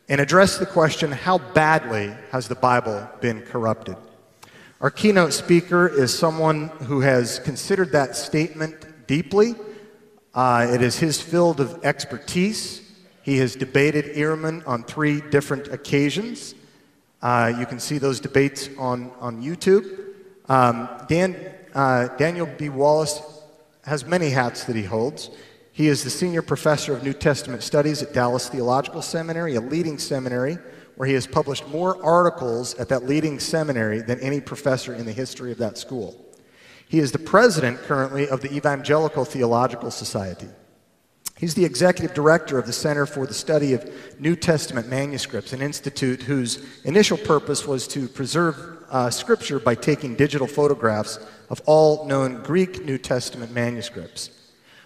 and address the question, how badly has the Bible been corrupted? Our keynote speaker is someone who has considered that statement deeply. It is his field of expertise. He has debated Ehrman on 3 different occasions. You can see those debates on YouTube. Daniel B. Wallace has many hats that he holds. He is the senior professor of New Testament studies at Dallas Theological Seminary, a leading seminary where he has published more articles at that leading seminary than any professor in the history of that school. He is the president currently of the Evangelical Theological Society. He's the executive director of the Center for the Study of New Testament Manuscripts, an institute whose initial purpose was to preserve Scripture by taking digital photographs of all known Greek New Testament manuscripts.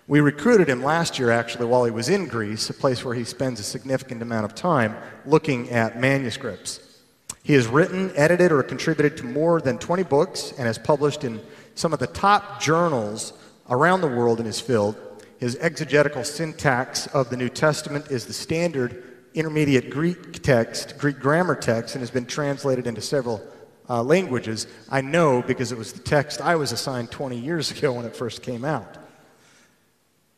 We recruited him last year, actually, while he was in Greece, a place where he spends a significant amount of time looking at manuscripts. He has written, edited, or contributed to more than 20 books and has published in some of the top journals around the world in his field. His exegetical syntax of the New Testament is the standard intermediate Greek text, Greek grammar text, and has been translated into several languages. I know because it was the text I was assigned 20 years ago when it first came out.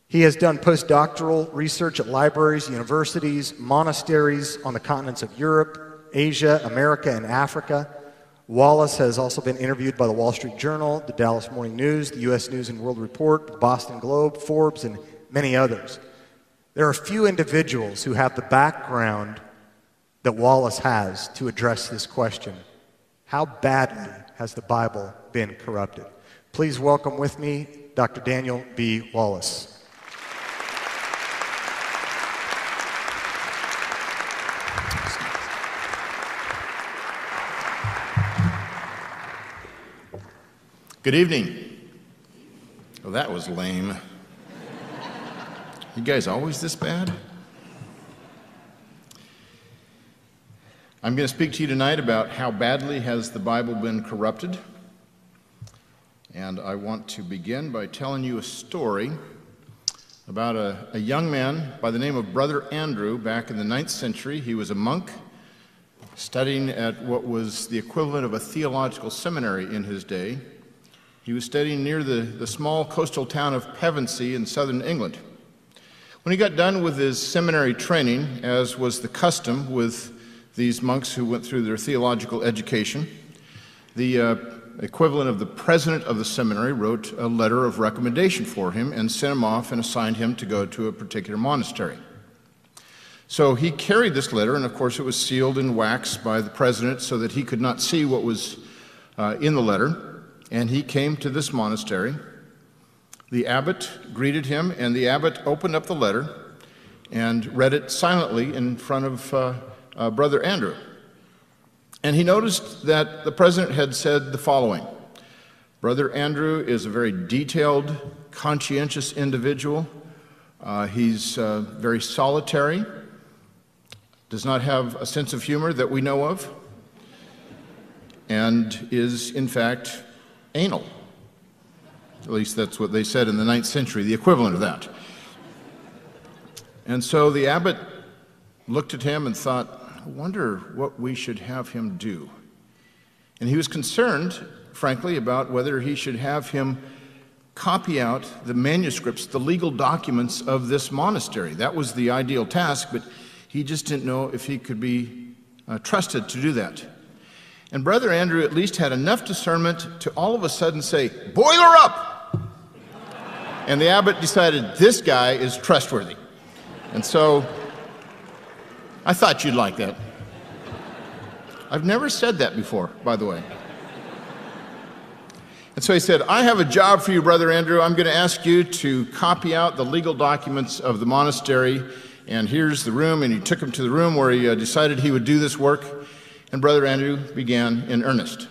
He has done postdoctoral research at libraries, universities, monasteries on the continents of Europe, Asia, America, and Africa. Wallace has also been interviewed by the Wall Street Journal, the Dallas Morning News, the U.S. News and World Report, the Boston Globe, Forbes, and many others. There are few individuals who have the background that Wallace has to address this question. How badly has the Bible been corrupted? Please welcome with me Dr. Daniel B. Wallace. Good evening. Oh, that was lame. You guys always this bad? I'm going to speak to you tonight about how badly has the Bible been corrupted. And I want to begin by telling you a story about a young man by the name of Brother Andrew back in the 9th century. He was a monk studying at what was the equivalent of a theological seminary in his day. He was studying near the small coastal town of Pevensey in southern England. When he got done with his seminary training, as was the custom with these monks who went through their theological education, the equivalent of the president of the seminary wrote a letter of recommendation for him and sent him off and assigned him to go to a particular monastery. So he carried this letter, and of course it was sealed in wax by the president so that he could not see what was in the letter. And he came to this monastery. The abbot greeted him, and the abbot opened up the letter and read it silently in front of Brother Andrew. And he noticed that the president had said the following: Brother Andrew is a very detailed, conscientious individual. He's very solitary, does not have a sense of humor that we know of, and is, in fact, anal. At least that's what they said in the 9th century, the equivalent of that. And so the abbot looked at him and thought, I wonder what we should have him do. And he was concerned, frankly, about whether he should have him copy out the manuscripts, the legal documents of this monastery. That was the ideal task, but he just didn't know if he could be trusted to do that. And Brother Andrew at least had enough discernment to all of a sudden say, "Boiler up!" And the abbot decided this guy is trustworthy. And so I thought you'd like that. I've never said that before, by the way. And so he said, I have a job for you, Brother Andrew. I'm going to ask you to copy out the legal documents of the monastery, and here's the room. And he took him to the room where he decided he would do this work. And Brother Andrew began in earnest.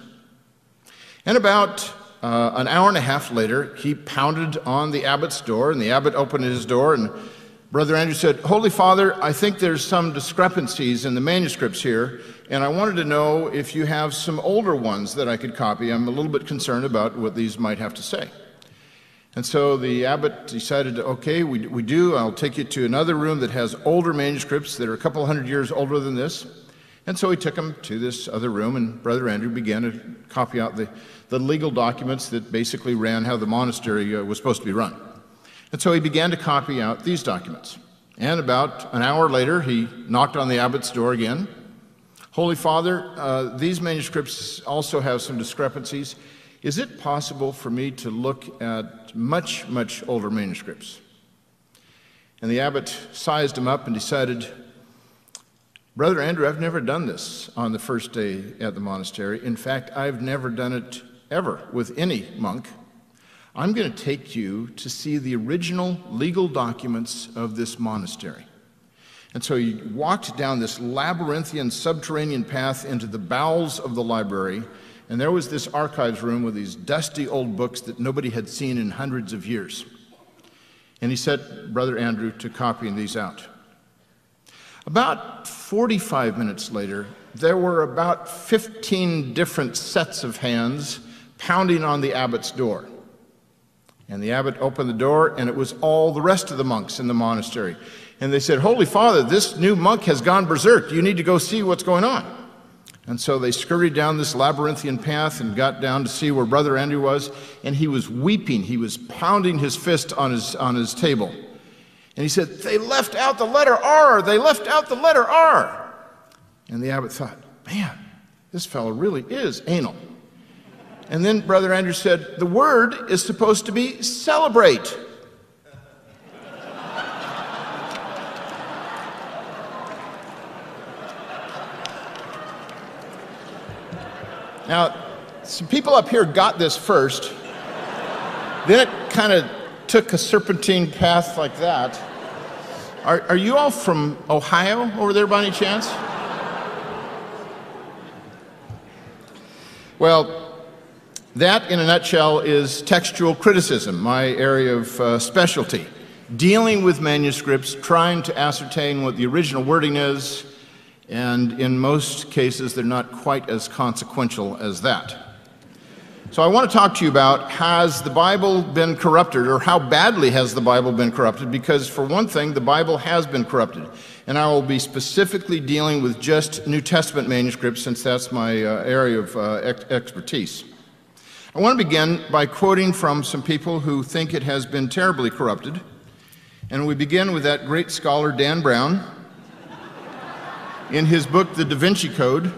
And about an hour and a half later, he pounded on the abbot's door, and the abbot opened his door, and Brother Andrew said, Holy Father, I think there's some discrepancies in the manuscripts here, and I wanted to know if you have some older ones that I could copy. I'm a little bit concerned about what these might have to say. And so the abbot decided, okay, we do. I'll take you to another room that has older manuscripts that are a couple hundred years older than this. And so he took him to this other room, and Brother Andrew began to copy out the legal documents that basically ran how the monastery was supposed to be run. And so he began to copy out these documents. And about an hour later, he knocked on the abbot's door again. Holy Father, these manuscripts also have some discrepancies. Is it possible for me to look at much, much older manuscripts? And the abbot sized him up and decided, Brother Andrew, I've never done this on the first day at the monastery. In fact, I've never done it ever with any monk. I'm going to take you to see the original legal documents of this monastery. And so he walked down this labyrinthian subterranean path into the bowels of the library, and there was this archives room with these dusty old books that nobody had seen in hundreds of years. And he set Brother Andrew to copying these out. About 45 minutes later, there were about 15 different sets of hands pounding on the abbot's door. And the abbot opened the door, and it was all the rest of the monks in the monastery. And they said, Holy Father, this new monk has gone berserk. You need to go see what's going on. And so they scurried down this labyrinthian path and got down to see where Brother Andrew was, and he was weeping. He was pounding his fist on his table. And he said, they left out the letter R. They left out the letter R. And the abbot thought, man, this fellow really is anal. And then Brother Andrew said, the word is supposed to be celebrate. Now, some people up here got this first. Then it kind of took a serpentine path like that. Are you all from Ohio over there by any chance? Well, that in a nutshell is textual criticism, my area of specialty. Dealing with manuscripts, trying to ascertain what the original wording is, and in most cases, they're not quite as consequential as that. So I want to talk to you about, has the Bible been corrupted, or how badly has the Bible been corrupted? Because for one thing, the Bible has been corrupted. And I will be specifically dealing with just New Testament manuscripts, since that's my area of expertise. I want to begin by quoting from some people who think it has been terribly corrupted. And we begin with that great scholar, Dan Brown, in his book, The Da Vinci Code,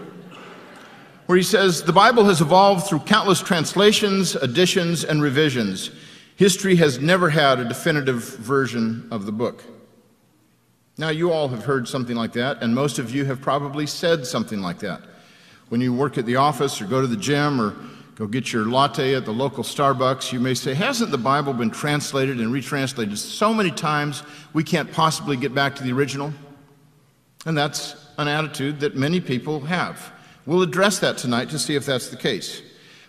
where he says, the Bible has evolved through countless translations, additions, and revisions. History has never had a definitive version of the book. Now, you all have heard something like that, and most of you have probably said something like that. When you work at the office or go to the gym or go get your latte at the local Starbucks, you may say, hasn't the Bible been translated and retranslated so many times we can't possibly get back to the original? And that's an attitude that many people have. We'll address that tonight to see if that's the case.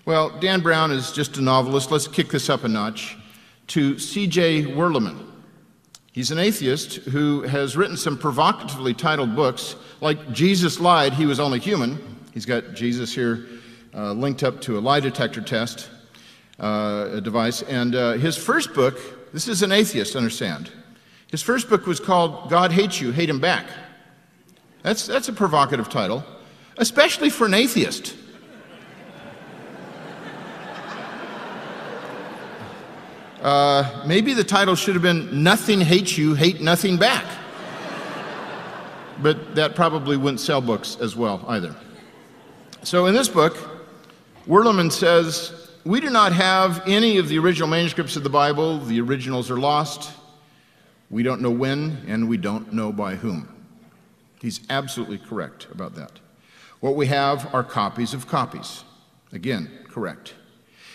Well, Dan Brown is just a novelist. Let's kick this up a notch to C.J. Werleman. He's an atheist who has written some provocatively titled books, like Jesus Lied, He Was Only Human. He's got Jesus here linked up to a lie detector test device. And his first book, this is an atheist, understand. His first book was called God Hates You, Hate Him Back. That's a provocative title, especially for an atheist. Maybe the title should have been Nothing Hates You, Hate Nothing Back. But that probably wouldn't sell books as well either. So in this book, Werleman says, we do not have any of the original manuscripts of the Bible. The originals are lost. We don't know when, and we don't know by whom. He's absolutely correct about that. What we have are copies of copies. Again, correct.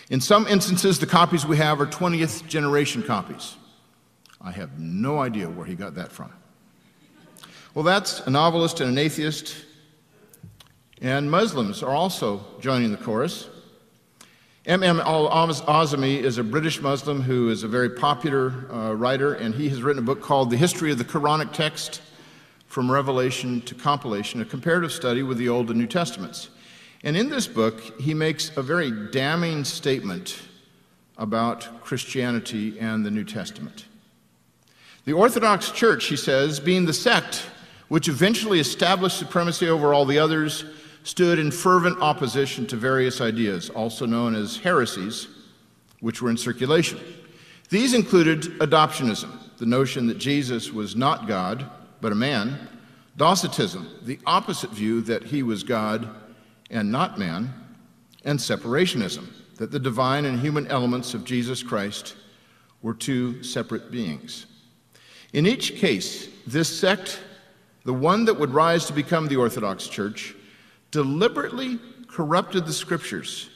In some instances, the copies we have are 20th generation copies. I have no idea where he got that from. Well, that's a novelist and an atheist, and Muslims are also joining the chorus. M.M. al-Azami is a British Muslim who is a very popular writer, and he has written a book called The History of the Quranic Text, From Revelation to Compilation, a comparative study with the Old and New Testaments. And in this book, he makes a very damning statement about Christianity and the New Testament. The Orthodox Church, he says, being the sect which eventually established supremacy over all the others, stood in fervent opposition to various ideas, also known as heresies, which were in circulation. These included adoptionism, the notion that Jesus was not God, but a man; Docetism, the opposite view that he was God and not man; and separationism, that the divine and human elements of Jesus Christ were two separate beings. In each case, this sect, the one that would rise to become the Orthodox Church, deliberately corrupted the Scriptures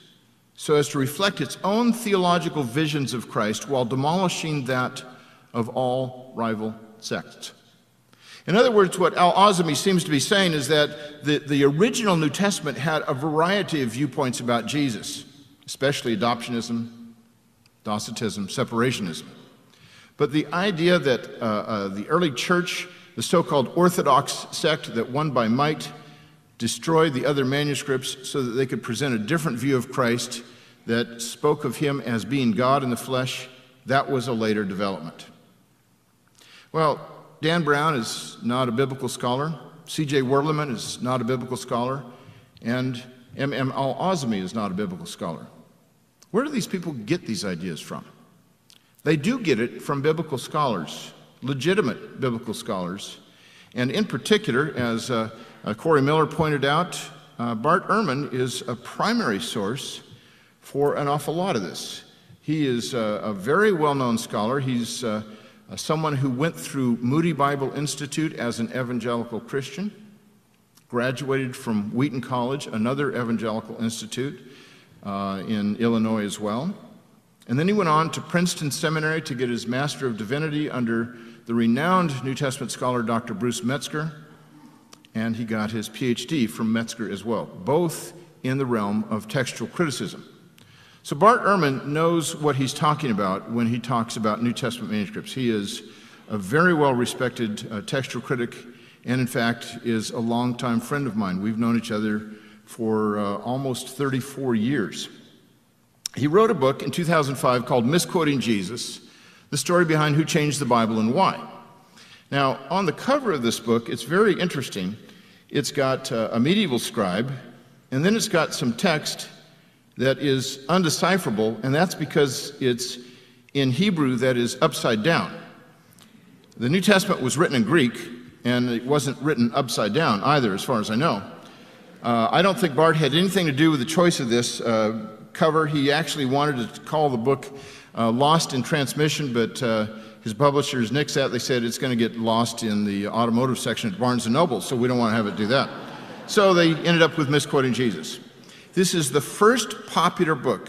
so as to reflect its own theological visions of Christ while demolishing that of all rival sects. In other words, what Al-Azmi seems to be saying is that the original New Testament had a variety of viewpoints about Jesus, especially adoptionism, Docetism, separationism. But the idea that the early church, the so-called Orthodox sect that won by might, destroyed the other manuscripts so that they could present a different view of Christ that spoke of him as being God in the flesh, that was a later development. Well, Dan Brown is not a biblical scholar, C.J. Werleman is not a biblical scholar, and M.M. Al-Azmi is not a biblical scholar. Where do these people get these ideas from? They do get it from biblical scholars, legitimate biblical scholars, and in particular, as Corey Miller pointed out, Bart Ehrman is a primary source for an awful lot of this. He is a very well-known scholar. He's someone who went through Moody Bible Institute as an evangelical Christian, graduated from Wheaton College, another evangelical institute in Illinois as well. And then he went on to Princeton Seminary to get his Master of Divinity under the renowned New Testament scholar Dr. Bruce Metzger, and he got his PhD from Metzger as well, both in the realm of textual criticism. So Bart Ehrman knows what he's talking about when he talks about New Testament manuscripts. He is a very well-respected textual critic, and in fact is a longtime friend of mine. We've known each other for almost 34 years. He wrote a book in 2005 called Misquoting Jesus, the story behind who changed the Bible and why. Now, on the cover of this book, it's very interesting. It's got a medieval scribe, and then it's got some text that is undecipherable, and that's because it's in Hebrew that is upside down. The New Testament was written in Greek, and it wasn't written upside down either, as far as I know. I don't think Bart had anything to do with the choice of this cover. He actually wanted to call the book Lost in Transmission, but his publishers nixed that. They said it's going to get lost in the automotive section at Barnes & Noble, so we don't want to have it do that. So they ended up with Misquoting Jesus. This is the first popular book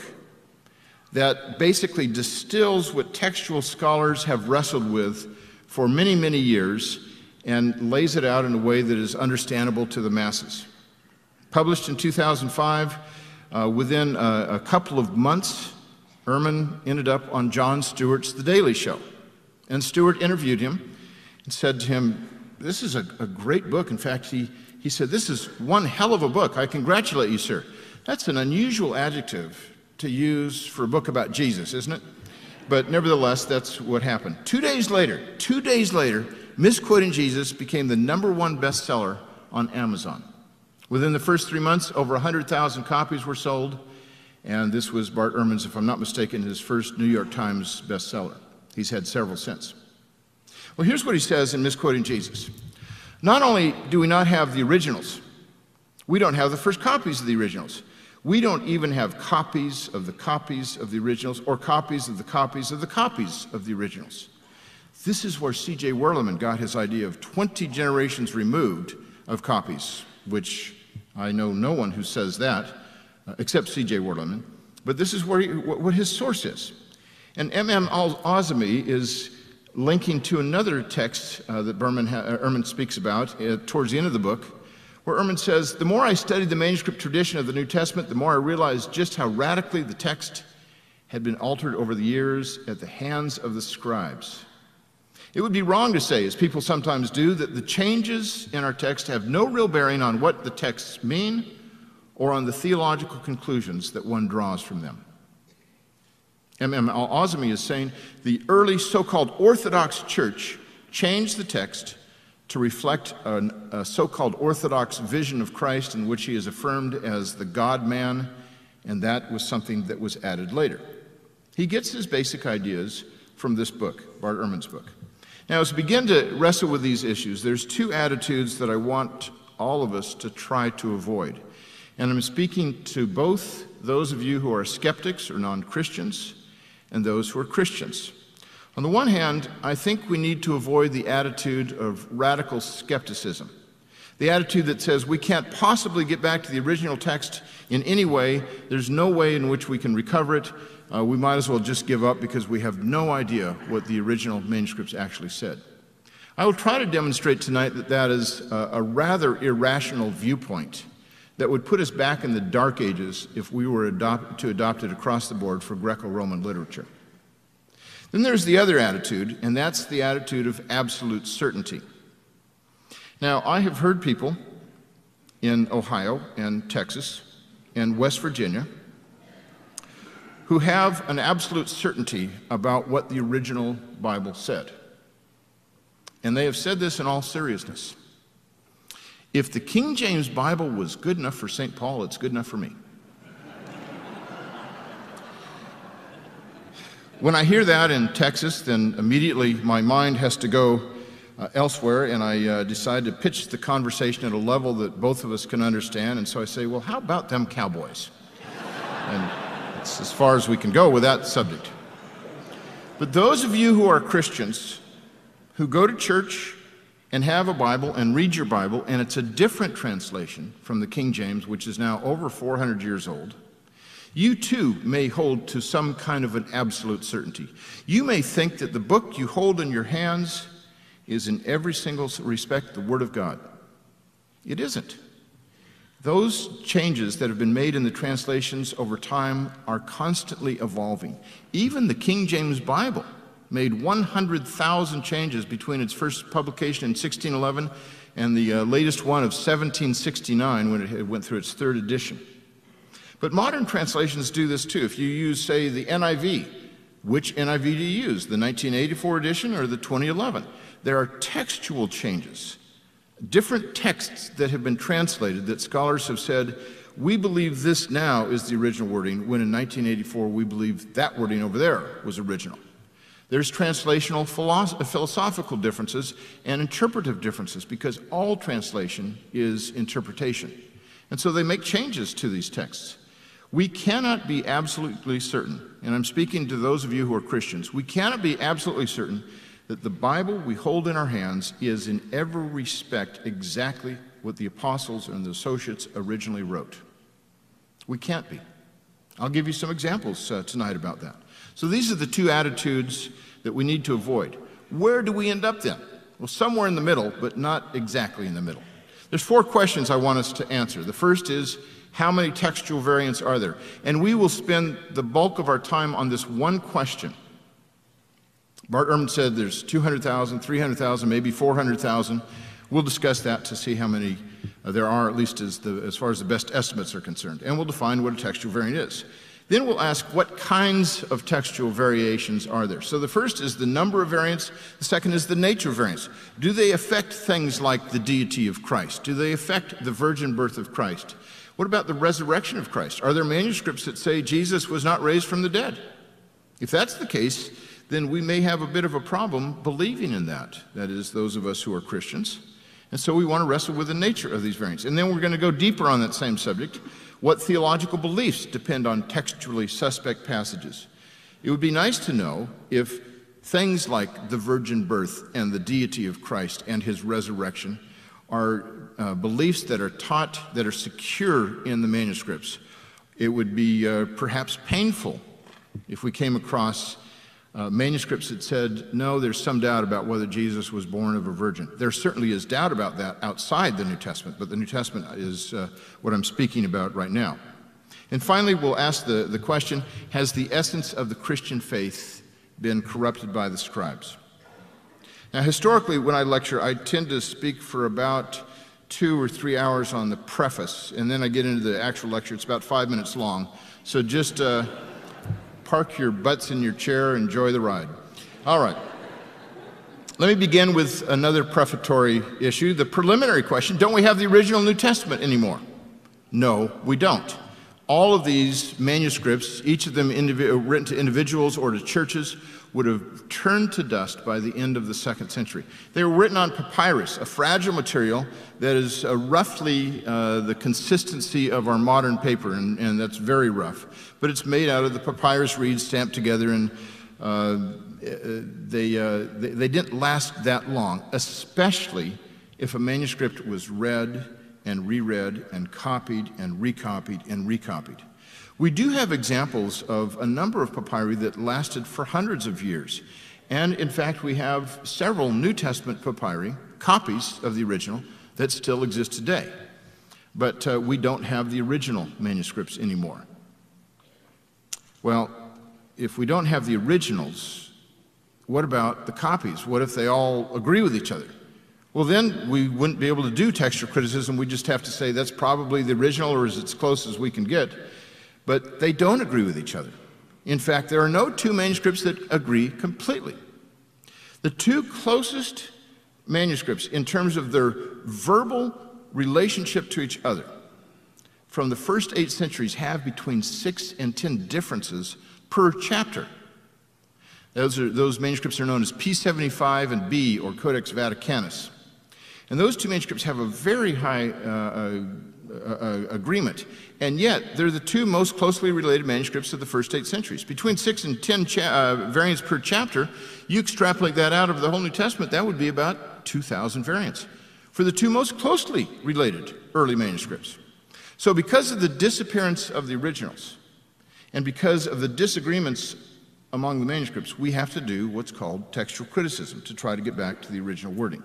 that basically distills what textual scholars have wrestled with for many, many years and lays it out in a way that is understandable to the masses. Published in 2005, within a couple of months, Ehrman ended up on Jon Stewart's The Daily Show. And Stewart interviewed him and said to him, "This is a great book. In fact, he said, 'This is one hell of a book. I congratulate you, sir.'" That's an unusual adjective to use for a book about Jesus, isn't it? But nevertheless, that's what happened. 2 days later, Misquoting Jesus became the #1 bestseller on Amazon. Within the first 3 months, over 100,000 copies were sold, and this was Bart Ehrman's, if I'm not mistaken, his first New York Times bestseller. He's had several since. Well, here's what he says in Misquoting Jesus. Not only do we not have the originals, we don't have the first copies of the originals. We don't even have copies of the originals, or copies of the copies of the copies of the originals. This is where C.J. Werleman got his idea of 20 generations removed of copies, which I know no one who says that, except C.J. Werleman. But this is where what his source is. And M.M. Al-Azmi is linking to another text that Ehrman speaks about towards the end of the book, where Ehrman says, "The more I studied the manuscript tradition of the New Testament, the more I realized just how radically the text had been altered over the years at the hands of the scribes. It would be wrong to say, as people sometimes do, that the changes in our text have no real bearing on what the texts mean or on the theological conclusions that one draws from them." M.M. al-Azmi is saying the early so-called Orthodox Church changed the text to reflect a so-called Orthodox vision of Christ in which he is affirmed as the God-man, and that was something that was added later. He gets his basic ideas from this book, Bart Ehrman's book. Now, as we begin to wrestle with these issues, there's two attitudes that I want all of us to try to avoid. And I'm speaking to both those of you who are skeptics or non-Christians and those who are Christians. On the one hand, I think we need to avoid the attitude of radical skepticism, the attitude that says we can't possibly get back to the original text in any way. There's no way in which we can recover it. We might as well just give up because we have no idea what the original manuscripts actually said. I will try to demonstrate tonight that that is a rather irrational viewpoint that would put us back in the Dark Ages if we were to adopt it across the board for Greco-Roman literature. Then there's the other attitude, and that's the attitude of absolute certainty. Now, I have heard people in Ohio and Texas and West Virginia who have an absolute certainty about what the original Bible said. And they have said this in all seriousness. If the King James Bible was good enough for St. Paul, it's good enough for me. When I hear that in Texas, then immediately my mind has to go elsewhere, and I decide to pitch the conversation at a level that both of us can understand. And so I say, well, how about them cowboys? And it's as far as we can go with that subject. But those of you who are Christians, who go to church and have a Bible and read your Bible, and it's a different translation from the King James, which is now over 400 years old, you too may hold to some kind of an absolute certainty. You may think that the book you hold in your hands is in every single respect the Word of God. It isn't. Those changes that have been made in the translations over time are constantly evolving. Even the King James Bible made 100,000 changes between its first publication in 1611 and the latest one of 1769 when it went through its third edition. But modern translations do this too. If you use, say, the NIV, which NIV do you use, the 1984 edition or the 2011? There are textual changes, different texts that have been translated that scholars have said, we believe this now is the original wording, when in 1984 we believe that wording over there was original. There's translational philosophical differences and interpretive differences because all translation is interpretation. And so they make changes to these texts. We cannot be absolutely certain, and I'm speaking to those of you who are Christians, we cannot be absolutely certain that the Bible we hold in our hands is in every respect exactly what the apostles and the associates originally wrote. We can't be. I'll give you some examples tonight about that. So these are the two attitudes that we need to avoid. Where do we end up then? Well, somewhere in the middle, but not exactly in the middle. There's 4 questions I want us to answer. The first is, how many textual variants are there? And we will spend the bulk of our time on this one question. Bart Ehrman said there's 200,000, 300,000, maybe 400,000. We'll discuss that to see how many there are, at least as far as the best estimates are concerned. And we'll define what a textual variant is. Then we'll ask what kinds of textual variations are there. So the first is the number of variants. The second is the nature of variants. Do they affect things like the deity of Christ? Do they affect the virgin birth of Christ? What about the resurrection of Christ? Are there manuscripts that say Jesus was not raised from the dead? If that's the case, then we may have a bit of a problem believing in that. That is, those of us who are Christians. And so we want to wrestle with the nature of these variants. And then we're going to go deeper on that same subject. What theological beliefs depend on textually suspect passages? It would be nice to know if things like the virgin birth and the deity of Christ and his resurrection are beliefs that are taught, that are secure in the manuscripts. It would be perhaps painful if we came across manuscripts that said, no, there's some doubt about whether Jesus was born of a virgin. There certainly is doubt about that outside the New Testament, but the New Testament is what I'm speaking about right now. And finally, we'll ask the question, has the essence of the Christian faith been corrupted by the scribes? Now, historically, when I lecture, I tend to speak for about 2 or 3 hours on the preface, and then I get into the actual lecture. It's about 5 minutes long. So just park your butts in your chair, enjoy the ride. All right. Let me begin with another prefatory issue. The preliminary question, don't we have the original New Testament anymore? No, we don't. All of these manuscripts, each of them written to individuals or to churches, would have turned to dust by the end of the 2nd century. They were written on papyrus, a fragile material that is roughly the consistency of our modern paper, and that's very rough. But it's made out of the papyrus reeds stamped together, and they didn't last that long, especially if a manuscript was read and reread and copied and recopied and recopied. We do have examples of a number of papyri that lasted for hundreds of years. And in fact, we have several New Testament papyri, copies of the original, that still exist today. But we don't have the original manuscripts anymore. Well, if we don't have the originals, what about the copies? What if they all agree with each other? Well, then we wouldn't be able to do textual criticism. We just have to say that's probably the original or is as close as we can get. But they don't agree with each other. In fact, there are no two manuscripts that agree completely. The two closest manuscripts in terms of their verbal relationship to each other from the first 8 centuries have between 6 and 10 differences per chapter. Those manuscripts are known as P75 and B, or Codex Vaticanus. And those two manuscripts have a very high agreement, and yet they're the two most closely related manuscripts of the first 8 centuries. Between 6 and 10 variants per chapter, you extrapolate that out of the whole New Testament, that would be about 2,000 variants for the two most closely related early manuscripts. So because of the disappearance of the originals, and because of the disagreements among the manuscripts, we have to do what's called textual criticism to try to get back to the original wording.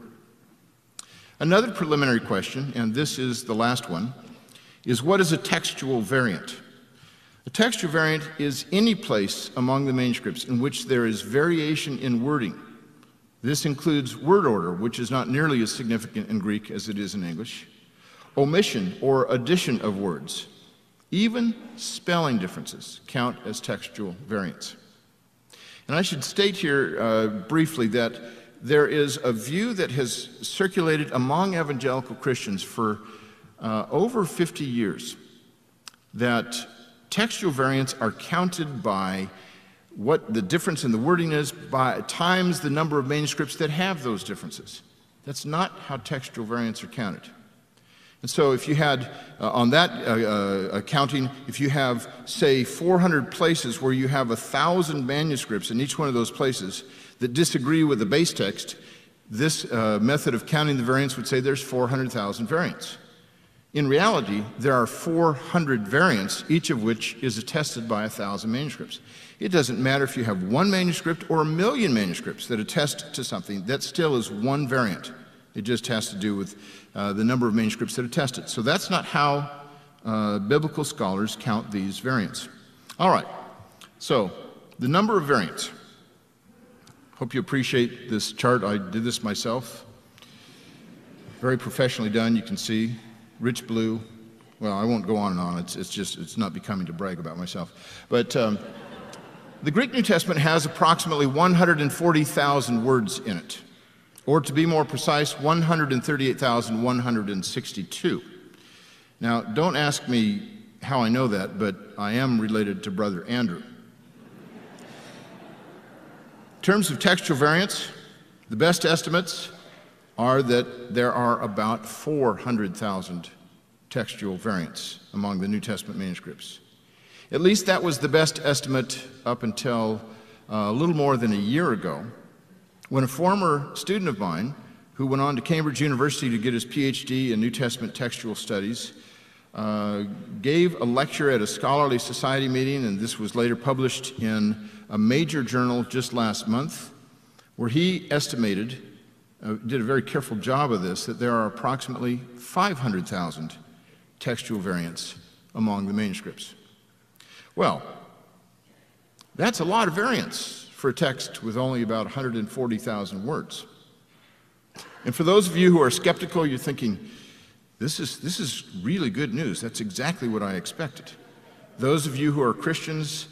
Another preliminary question, and this is the last one, is what is a textual variant? A textual variant is any place among the manuscripts in which there is variation in wording. This includes word order, which is not nearly as significant in Greek as it is in English, omission or addition of words. Even spelling differences count as textual variants. And I should state here briefly that there is a view that has circulated among evangelical Christians for over 50 years that textual variants are counted by what the difference in the wording is by times the number of manuscripts that have those differences. That's not how textual variants are counted. And so if you had, on that accounting, if you have, say, 400 places where you have 1,000 manuscripts in each one of those places that disagree with the base text, this method of counting the variants would say there's 400,000 variants. In reality, there are 400 variants, each of which is attested by 1,000 manuscripts. It doesn't matter if you have one manuscript or 1,000,000 manuscripts that attest to something, that still is one variant. It just has to do with the number of manuscripts that attest it. So that's not how biblical scholars count these variants. All right, so the number of variants. Hope you appreciate this chart. I did this myself. Very professionally done, you can see. Rich blue. Well, I won't go on and on. It's not becoming to brag about myself. But the Greek New Testament has approximately 140,000 words in it. Or to be more precise, 138,162. Now, don't ask me how I know that, but I am related to Brother Andrew. In terms of textual variants, the best estimates are that there are about 400,000 textual variants among the New Testament manuscripts. At least that was the best estimate up until a little more than a year ago, when a former student of mine, who went on to Cambridge University to get his PhD in New Testament textual studies, gave a lecture at a scholarly society meeting, and this was later published in a major journal just last month, where he estimated, did a very careful job of this, that there are approximately 500,000 textual variants among the manuscripts. Well, that's a lot of variants for a text with only about 140,000 words. And for those of you who are skeptical, you're thinking, this is really good news. That's exactly what I expected. Those of you who are Christians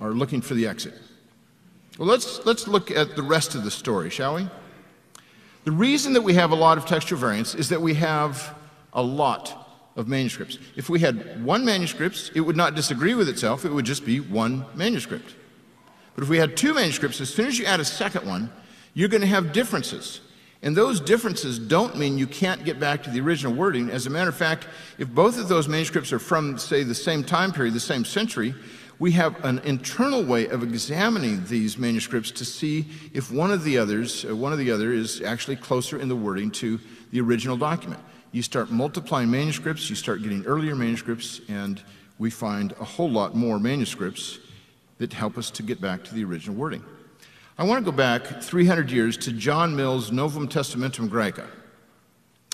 are looking for the exit. Well, let's look at the rest of the story, shall we? The reason that we have a lot of textual variants is that we have a lot of manuscripts. If we had one manuscript, it would not disagree with itself, it would just be one manuscript. But if we had two manuscripts, as soon as you add a second one, you're going to have differences. And those differences don't mean you can't get back to the original wording. As a matter of fact, if both of those manuscripts are from, say, the same time period, the same century, we have an internal way of examining these manuscripts to see if one of the other is actually closer in the wording to the original document. You start multiplying manuscripts, you start getting earlier manuscripts, and we find a whole lot more manuscripts that help us to get back to the original wording. I want to go back 300 years to John Mill's Novum Testamentum Graeca.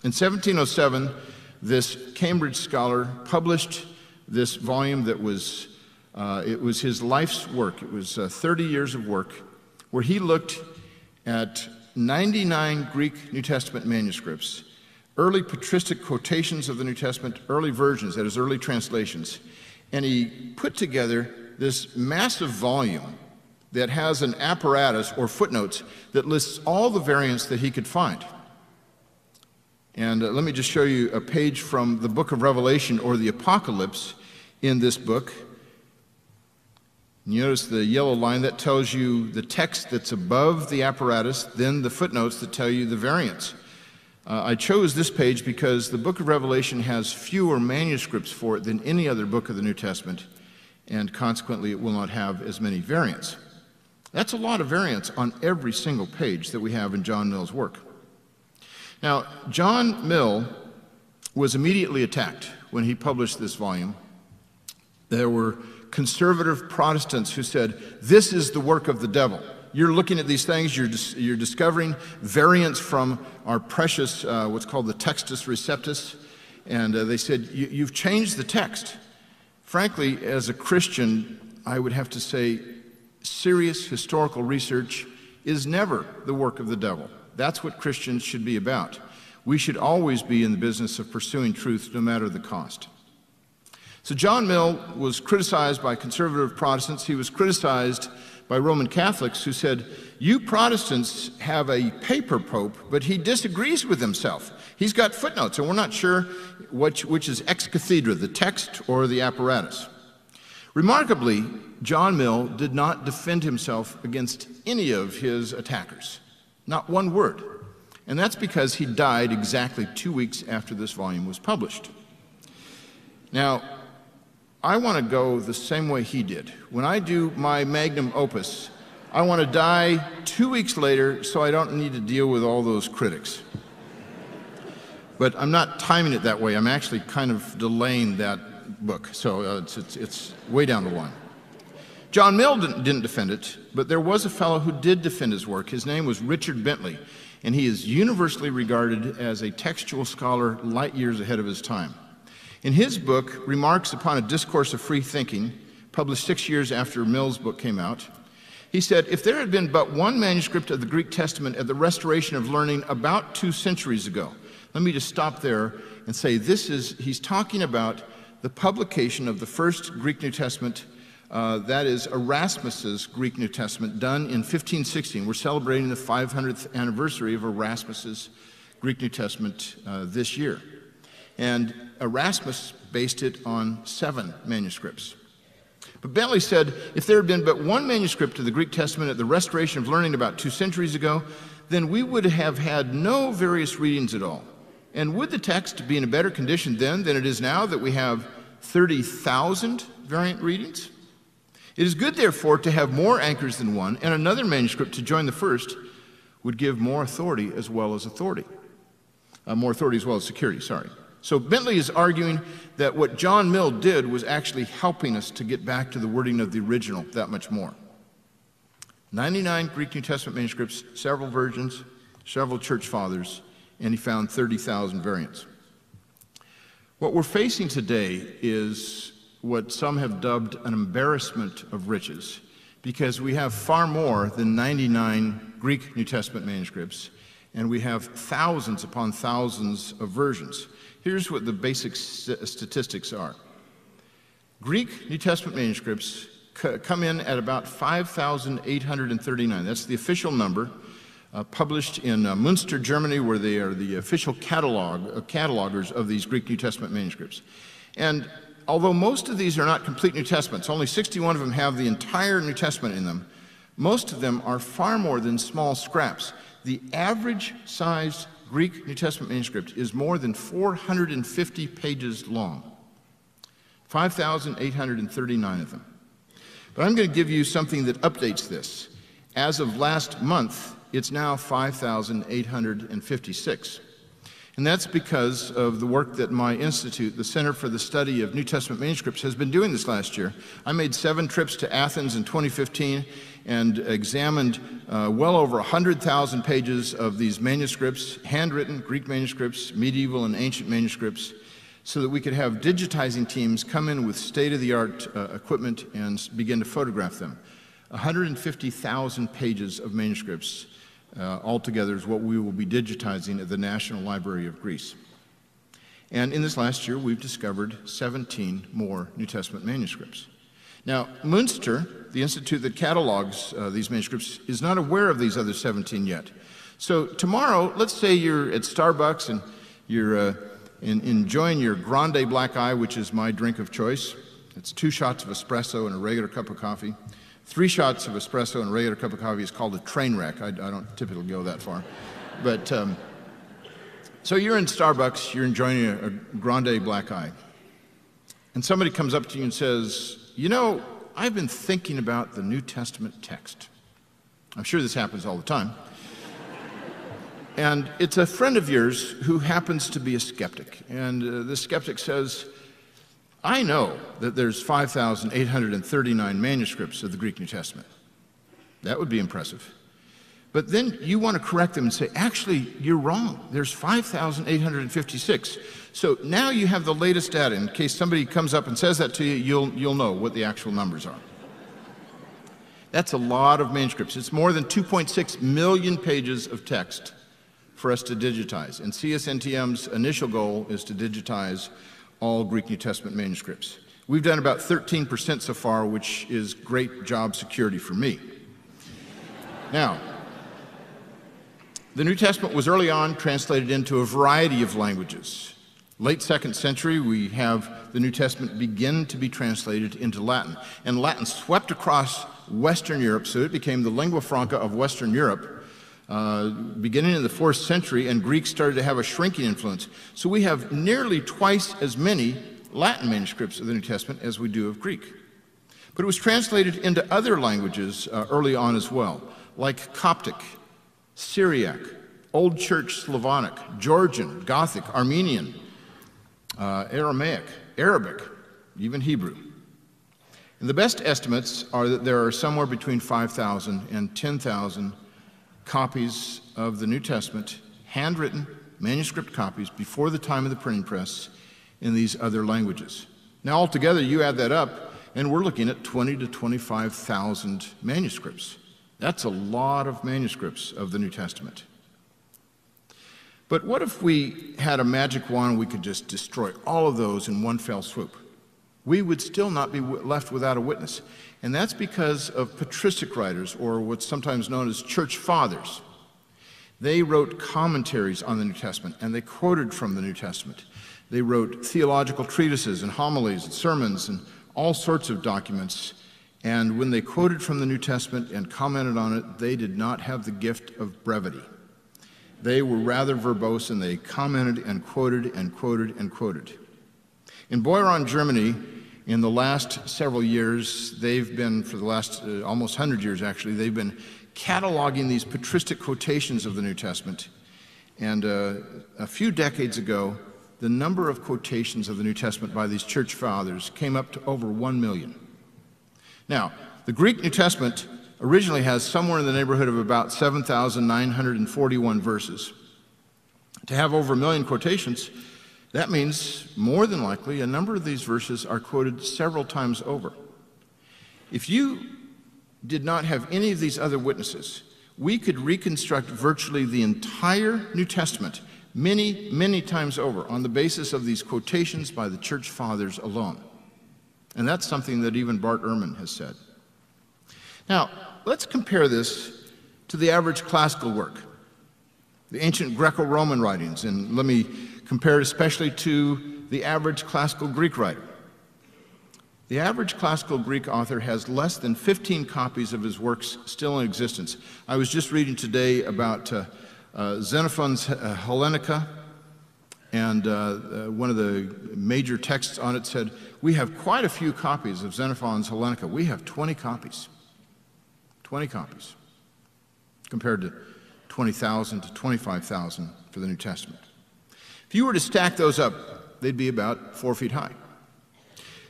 In 1707, this Cambridge scholar published this volume that was it was his life's work. It was 30 years of work where he looked at 99 Greek New Testament manuscripts, early patristic quotations of the New Testament, early versions, that is, early translations, and he put together this massive volume that has an apparatus or footnotes that lists all the variants that he could find. And let me just show you a page from the book of Revelation or the Apocalypse in this book. You notice the yellow line that tells you the text that's above the apparatus, then the footnotes that tell you the variants. I chose this page because the book of Revelation has fewer manuscripts for it than any other book of the New Testament, and consequently it will not have as many variants. That's a lot of variants on every single page that we have in John Mill's work. Now, John Mill was immediately attacked when he published this volume. There were conservative Protestants who said, this is the work of the devil. You're looking at these things, you're discovering variants from our precious, what's called the Textus Receptus, and they said, you've changed the text. Frankly, as a Christian, I would have to say, serious historical research is never the work of the devil. That's what Christians should be about. We should always be in the business of pursuing truth, no matter the cost. So John Mill was criticized by conservative Protestants. He was criticized by Roman Catholics who said, you Protestants have a paper pope, but he disagrees with himself. He's got footnotes, and we're not sure which is ex cathedra, the text or the apparatus. Remarkably, John Mill did not defend himself against any of his attackers, not one word. And that's because he died exactly 2 weeks after this volume was published. Now, I want to go the same way he did. When I do my magnum opus, I want to die 2 weeks later so I don't need to deal with all those critics. But I'm not timing it that way. I'm actually kind of delaying that book, so it's way down the line. John Mill didn't defend it, but there was a fellow who did defend his work. His name was Richard Bentley, and he is universally regarded as a textual scholar light years ahead of his time. In his book, Remarks Upon a Discourse of Free Thinking, published 6 years after Mill's book came out, he said, if there had been but one manuscript of the Greek Testament at the Restoration of Learning about 2 centuries ago, let me just stop there and say he's talking about the publication of the first Greek New Testament, that is Erasmus's Greek New Testament, done in 1516. We're celebrating the 500th anniversary of Erasmus's Greek New Testament this year. And Erasmus based it on 7 manuscripts. But Bentley said, if there had been but one manuscript of the Greek Testament at the Restoration of Learning about 2 centuries ago, then we would have had no various readings at all. And would the text be in a better condition then than it is now that we have 30,000 variant readings? It is good, therefore, to have more anchors than one, and another manuscript to join the first would give more authority as well as security, sorry. So Bentley is arguing that what John Mill did was actually helping us to get back to the wording of the original that much more. 99 Greek New Testament manuscripts, several versions, several church fathers, and he found 30,000 variants. What we're facing today is what some have dubbed an embarrassment of riches, because we have far more than 99 Greek New Testament manuscripts, and we have thousands upon thousands of versions. Here's what the basic statistics are. Greek New Testament manuscripts come in at about 5,839. That's the official number, published in Münster, Germany, where they are the official catalogers of these Greek New Testament manuscripts. And although most of these are not complete New Testaments, only 61 of them have the entire New Testament in them, most of them are far more than small scraps. The average sized Greek New Testament manuscript is more than 450 pages long. 5,839 of them. But I'm going to give you something that updates this. As of last month, it's now 5,856. And that's because of the work that my institute, the Center for the Study of New Testament Manuscripts, has been doing this last year. I made 7 trips to Athens in 2015 and examined well over 100,000 pages of these manuscripts, handwritten Greek manuscripts, medieval and ancient manuscripts, so that we could have digitizing teams come in with state-of-the-art equipment and begin to photograph them. 150,000 pages of manuscripts altogether is what we will be digitizing at the National Library of Greece. And in this last year, we've discovered 17 more New Testament manuscripts. Now, Münster, the institute that catalogs these manuscripts, is not aware of these other 17 yet. So tomorrow, let's say you're at Starbucks and you're enjoying your grande black eye, which is my drink of choice. It's 2 shots of espresso and a regular cup of coffee. 3 shots of espresso and a regular cup of coffee is called a train wreck. I don't typically go that far. But so you're in Starbucks, you're enjoying a grande black eye. And somebody comes up to you and says, you know, I've been thinking about the New Testament text. I'm sure this happens all the time. And it's a friend of yours who happens to be a skeptic. And this skeptic says, I know that there's 5,839 manuscripts of the Greek New Testament. That would be impressive. But then you want to correct them and say, actually, you're wrong. There's 5,856. So now you have the latest data. In case somebody comes up and says that to you, you'll know what the actual numbers are. That's a lot of manuscripts. It's more than 2.6 million pages of text for us to digitize. And CSNTM's initial goal is to digitize all Greek New Testament manuscripts. We've done about 13% so far, which is great job security for me. Now, the New Testament was early on translated into a variety of languages. Late 2nd century, we have the New Testament begin to be translated into Latin. And Latin swept across Western Europe, so it became the lingua franca of Western Europe, beginning in the 4th century, and Greek started to have a shrinking influence. So we have nearly twice as many Latin manuscripts of the New Testament as we do of Greek. But it was translated into other languages early on as well, like Coptic, Syriac, Old Church Slavonic, Georgian, Gothic, Armenian, Aramaic, Arabic, even Hebrew. And the best estimates are that there are somewhere between 5,000 and 10,000 copies of the New Testament, handwritten manuscript copies before the time of the printing press in these other languages. Now altogether you add that up and we're looking at 20 to 25,000 manuscripts. That's a lot of manuscripts of the New Testament. But what if we had a magic wand and we could just destroy all of those in one fell swoop? We would still not be left without a witness. And that's because of patristic writers, or what's sometimes known as church fathers. They wrote commentaries on the New Testament, and they quoted from the New Testament. They wrote theological treatises and homilies and sermons and all sorts of documents. And when they quoted from the New Testament and commented on it, they did not have the gift of brevity. They were rather verbose, and they commented and quoted and quoted and quoted. In Boiron, Germany, in the last several years, they've been, for the last almost 100 years actually, they've been cataloging these patristic quotations of the New Testament. And a few decades ago, the number of quotations of the New Testament by these church fathers came up to over 1 million. Now, the Greek New Testament originally has somewhere in the neighborhood of about 7,941 verses. To have over 1 million quotations, that means more than likely a number of these verses are quoted several times over. If you did not have any of these other witnesses, we could reconstruct virtually the entire New Testament many, many times over on the basis of these quotations by the church fathers alone. And that's something that even Bart Ehrman has said. Now, let's compare this to the average classical work, the ancient Greco-Roman writings, and let me compare it especially to the average classical Greek writer. The average classical Greek author has less than 15 copies of his works still in existence. I was just reading today about Xenophon's Hellenica, and one of the major texts on it said, we have quite a few copies of Xenophon's Hellenica. We have 20 copies. 20 copies, compared to 20,000 to 25,000 for the New Testament. If you were to stack those up, they'd be about 4 feet high.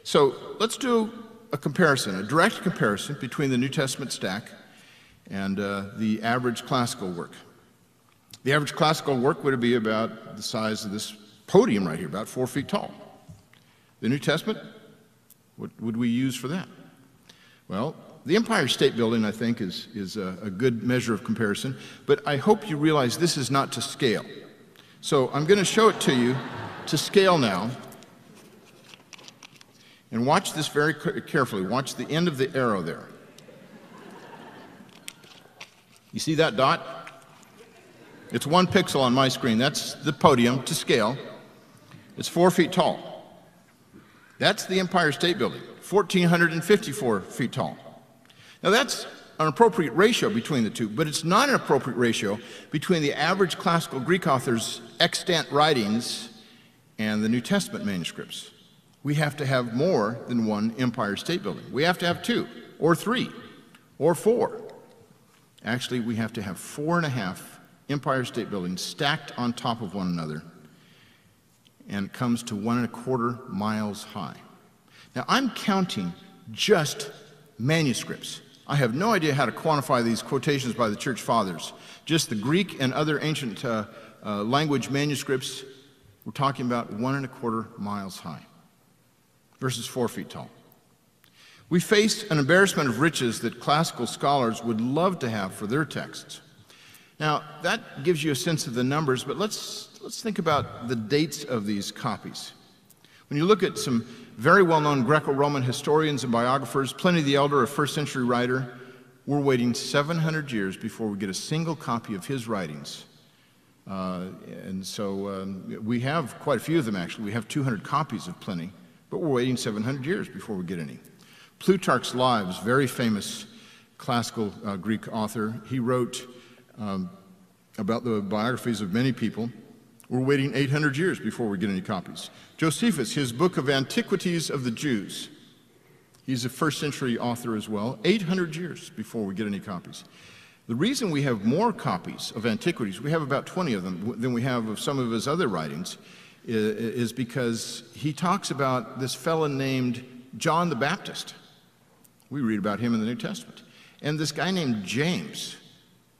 So let's do a comparison, a direct comparison between the New Testament stack and the average classical work. The average classical work would be about the size of this podium right here, about 4 feet tall. The New Testament, what would we use for that? Well, the Empire State Building, I think, is a good measure of comparison, but I hope you realize this is not to scale. So I'm going to show it to you to scale now. And watch this very carefully. Watch the end of the arrow there. You see that dot? It's 1 pixel on my screen. That's the podium to scale. It's 4 feet tall. That's the Empire State Building, 1,454 feet tall. Now that's an appropriate ratio between the two, but it's not an appropriate ratio between the average classical Greek author's extant writings and the New Testament manuscripts. We have to have more than 1 Empire State Building. We have to have 2, or 3, or 4. Actually, we have to have 4.5 Empire State Buildings stacked on top of one another, and it comes to 1.25 miles high. Now, I'm counting just manuscripts. I have no idea how to quantify these quotations by the church fathers. Just the Greek and other ancient language manuscripts, we're talking about 1.25 miles high versus 4 feet tall. We face an embarrassment of riches that classical scholars would love to have for their texts. Now, that gives you a sense of the numbers, but let's think about the dates of these copies. When you look at some very well-known Greco-Roman historians and biographers, Pliny the Elder, a first-century writer, we're waiting 700 years before we get a single copy of his writings. And so we have quite a few of them, actually. We have 200 copies of Pliny, but we're waiting 700 years before we get any. Plutarch's Lives, very famous classical Greek author, he wrote about the biographies of many people. We're waiting 800 years before we get any copies. Josephus, his book of Antiquities of the Jews, he's a first-century author as well, 800 years before we get any copies. The reason we have more copies of Antiquities, we have about 20 of them, than we have of some of his other writings, is because he talks about this fellow named John the Baptist. We read about him in the New Testament. And this guy named James,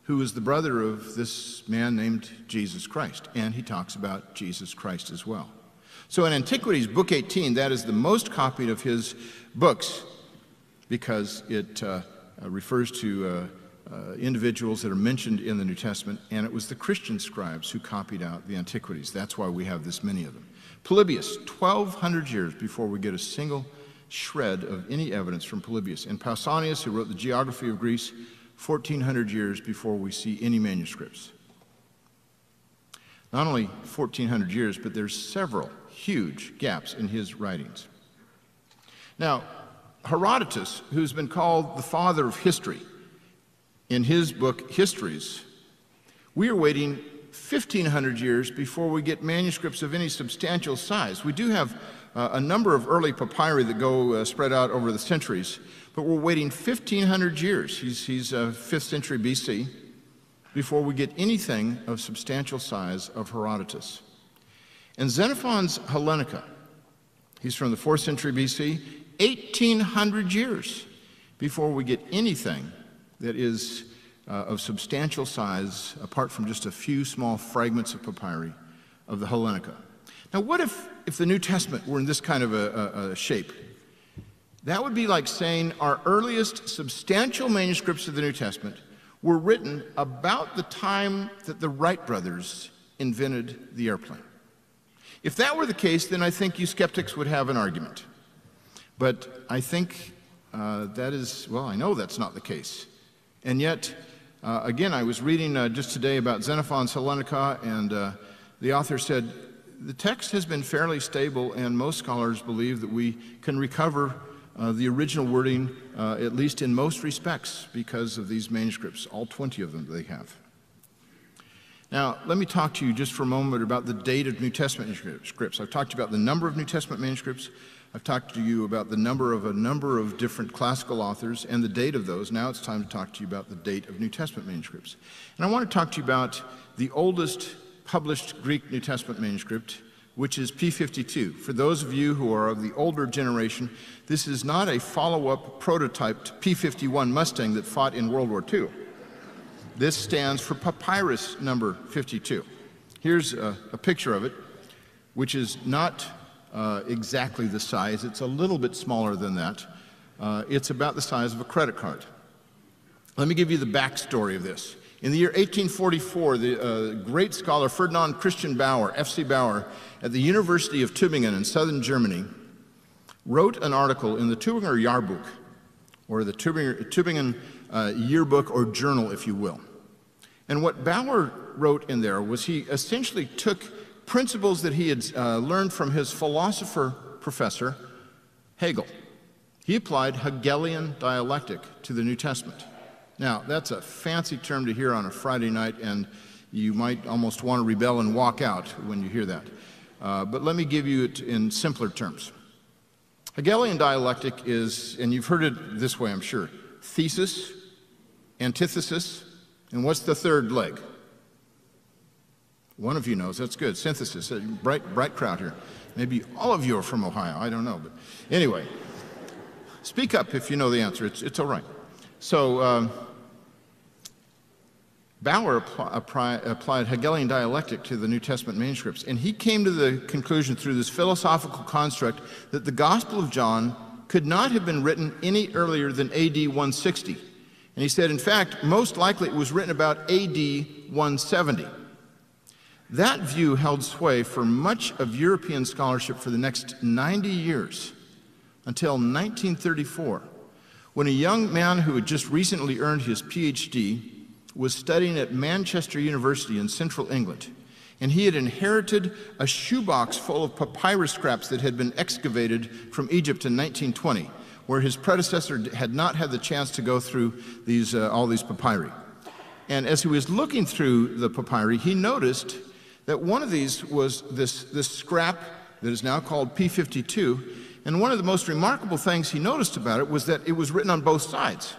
who is the brother of this man named Jesus Christ. And he talks about Jesus Christ as well. So in Antiquities, Book 18, that is the most copied of his books because it refers to individuals that are mentioned in the New Testament, and it was the Christian scribes who copied out the Antiquities. That's why we have this many of them. Polybius, 1,200 years before we get a single shred of any evidence from Polybius. And Pausanias, who wrote the Geography of Greece, 1,400 years before we see any manuscripts. Not only 1,400 years, but there's several huge gaps in his writings. Now, Herodotus, who's been called the father of history, in his book, Histories, we are waiting 1,500 years before we get manuscripts of any substantial size. We do have a number of early papyri that go spread out over the centuries, but we're waiting 1,500 years. He's 5th century BC before we get anything of substantial size of Herodotus. And Xenophon's Hellenica, he's from the 4th century BC, 1,800 years before we get anything that is of substantial size, apart from just a few small fragments of papyri of the Hellenica. Now, what if the New Testament were in this kind of a shape? That would be like saying our earliest substantial manuscripts of the New Testament were written about the time that the Wright brothers invented the airplane. If that were the case, then I think you skeptics would have an argument. But I think that is, well, I know that's not the case. And yet, again, I was reading just today about Xenophon Salonica, and the author said, the text has been fairly stable, and most scholars believe that we can recover the original wording, at least in most respects, because of these manuscripts, all 20 of them they have. Now, let me talk to you just for a moment about the date of New Testament manuscripts. I've talked about the number of New Testament manuscripts. I've talked to you about the number of different classical authors and the date of those. Now it's time to talk to you about the date of New Testament manuscripts. And I want to talk to you about the oldest published Greek New Testament manuscript, which is P52. For those of you who are of the older generation, this is not a follow-up prototype to P51 Mustang that fought in World War II. This stands for papyrus number 52. Here's a picture of it, which is not exactly the size. It's a little bit smaller than that. It's about the size of a credit card. Let me give you the backstory of this. In the year 1844, the great scholar Ferdinand Christian Bauer, F.C. Bauer, at the University of Tübingen in southern Germany, wrote an article in the Tübinger Jahrbuch, or the Tübingen yearbook or journal, if you will. And what Bauer wrote in there was he essentially took principles that he had learned from his philosopher professor, Hegel. He applied Hegelian dialectic to the New Testament. Now, that's a fancy term to hear on a Friday night, and you might almost want to rebel and walk out when you hear that. But let me give you it in simpler terms. Hegelian dialectic is, and you've heard it this way, I'm sure, thesis, antithesis, and what's the third leg? One of you knows, that's good, synthesis, a bright crowd here. Maybe all of you are from Ohio, I don't know, but anyway. Speak up if you know the answer, it's all right. So, Bauer applied Hegelian dialectic to the New Testament manuscripts, and he came to the conclusion through this philosophical construct that the Gospel of John could not have been written any earlier than AD 160. And he said, in fact, most likely it was written about AD 170. That view held sway for much of European scholarship for the next 90 years, until 1934, when a young man who had just recently earned his PhD was studying at Manchester University in central England, and he had inherited a shoebox full of papyrus scraps that had been excavated from Egypt in 1920, where his predecessor had not had the chance to go through all these papyri. And as he was looking through the papyri, he noticed that one of these was this scrap that is now called P52, and one of the most remarkable things he noticed about it was that it was written on both sides.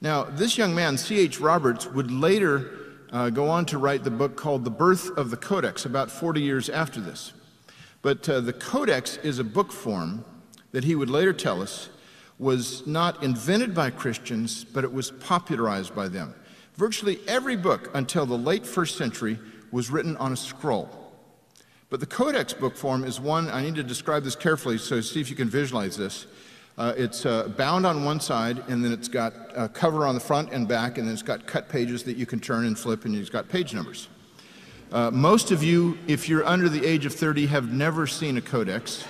Now, this young man, C.H. Roberts, would later go on to write the book called The Birth of the Codex, about 40 years after this. But the Codex is a book form that he would later tell us was not invented by Christians, but it was popularized by them. Virtually every book until the late first century was written on a scroll. But the Codex book form is one, I need to describe this carefully, so see if you can visualize this. It's bound on one side, and then it's got a cover on the front and back, and then it's got cut pages that you can turn and flip, and it's got page numbers. Most of you, if you're under the age of 30, have never seen a Codex